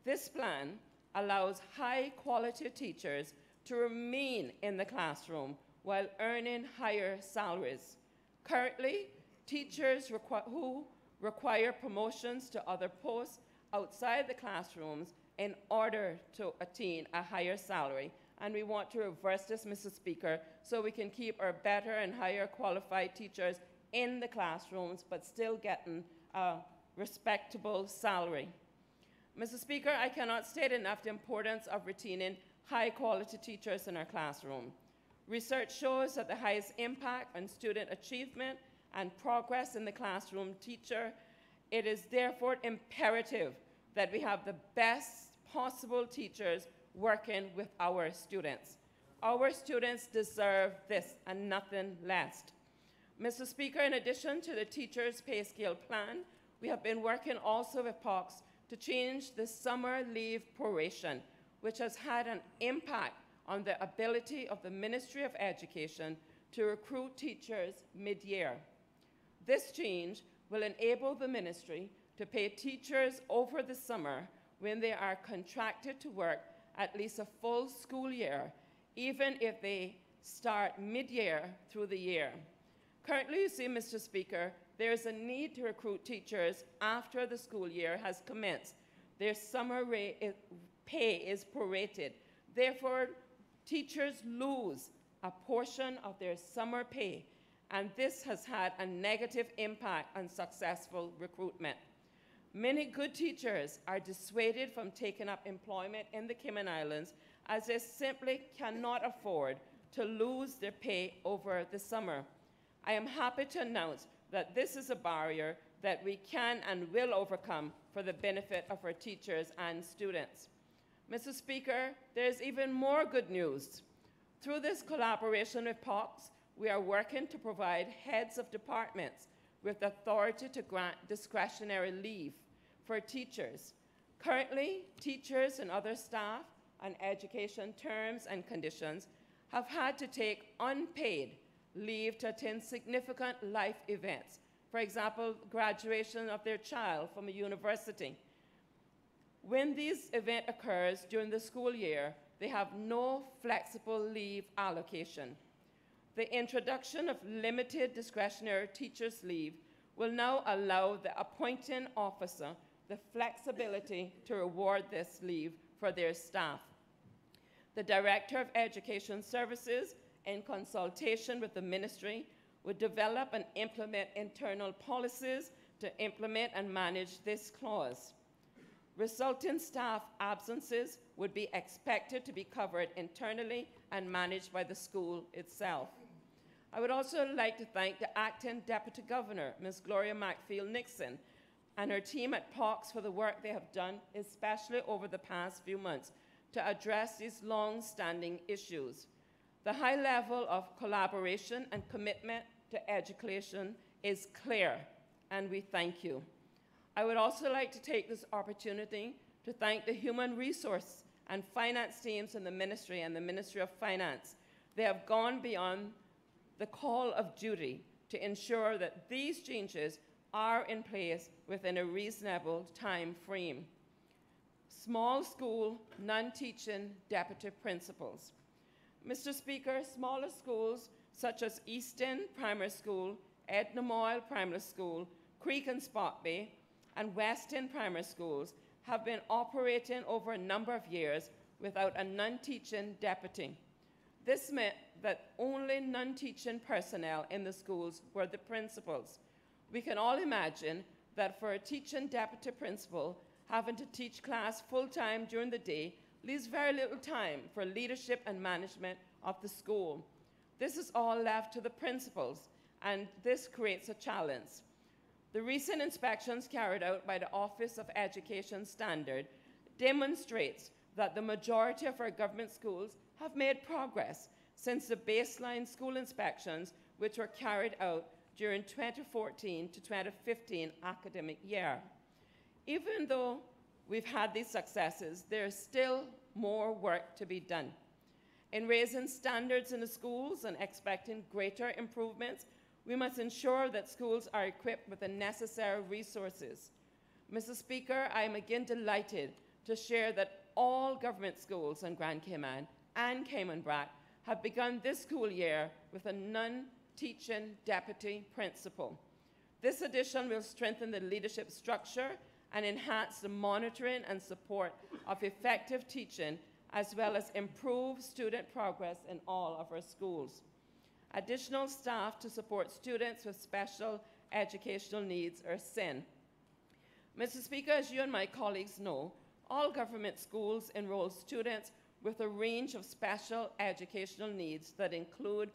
This plan allows high-quality teachers to remain in the classroom while earning higher salaries. Currently, teachers who require promotions to other posts outside the classrooms in order to attain a higher salary. And we want to reverse this, Mr. Speaker, so we can keep our better and higher qualified teachers in the classrooms, but still getting a respectable salary. Mr. Speaker, I cannot state enough the importance of retaining high-quality teachers in our classroom. Research shows that the highest impact on student achievement and progress in the classroom teacher. It is therefore imperative that we have the best possible teachers working with our students. Our students deserve this and nothing less. Mr. Speaker, in addition to the teachers' pay scale plan, we have been working also with POCS to change the summer leave proration, which has had an impact on the ability of the Ministry of Education to recruit teachers mid-year. This change will enable the ministry to pay teachers over the summer when they are contracted to work at least a full school year, even if they start mid-year through the year. Currently, you see, Mr. Speaker, there is a need to recruit teachers after the school year has commenced. Their summer pay is prorated. Therefore, teachers lose a portion of their summer pay, and this has had a negative impact on successful recruitment. Many good teachers are dissuaded from taking up employment in the Cayman Islands as they simply cannot afford to lose their pay over the summer. I am happy to announce that this is a barrier that we can and will overcome for the benefit of our teachers and students. Mr. Speaker, there's even more good news. Through this collaboration with POCS, we are working to provide heads of departments with authority to grant discretionary leave for teachers. Currently, teachers and other staff on education terms and conditions have had to take unpaid leave to attend significant life events. For example, graduation of their child from a university. When this event occurs during the school year, they have no flexible leave allocation. The introduction of limited discretionary teachers' leave will now allow the appointing officer the flexibility to reward this leave for their staff. The Director of Education Services, in consultation with the ministry, would develop and implement internal policies to implement and manage this clause. Resulting staff absences would be expected to be covered internally and managed by the school itself. I would also like to thank the Acting Deputy Governor, Ms. Gloria Macfield-Nixon, and her team at POCS for the work they have done, especially over the past few months, to address these long-standing issues. The high level of collaboration and commitment to education is clear, and we thank you. I would also like to take this opportunity to thank the Human Resource and Finance teams in the Ministry and the Ministry of Finance. They have gone beyond the call of duty to ensure that these changes are in place within a reasonable time frame. Small school, non-teaching deputy principals. Mr. Speaker, smaller schools such as Easton Primary School, Edna Moyle Primary School, Creek and Spot Bay, and Weston Primary Schools have been operating over a number of years without a non-teaching deputy. This meant that only non-teaching personnel in the schools were the principals. We can all imagine that for a teaching deputy principal, having to teach class full-time during the day leaves very little time for leadership and management of the school. This is all left to the principals, and this creates a challenge. The recent inspections carried out by the Office of Education Standard demonstrates that the majority of our government schools have made progress since the baseline school inspections which were carried out during 2014 to 2015 academic year. Even though we've had these successes, there's still more work to be done. In raising standards in the schools and expecting greater improvements, we must ensure that schools are equipped with the necessary resources. Mr. Speaker, I am again delighted to share that all government schools in Grand Cayman and Cayman Brac have begun this school year with a non-teaching deputy principal. This addition will strengthen the leadership structure and enhance the monitoring and support of effective teaching, as well as improve student progress in all of our schools. Additional staff to support students with special educational needs or SEN. Mr. Speaker, as you and my colleagues know, all government schools enroll students with a range of special educational needs that include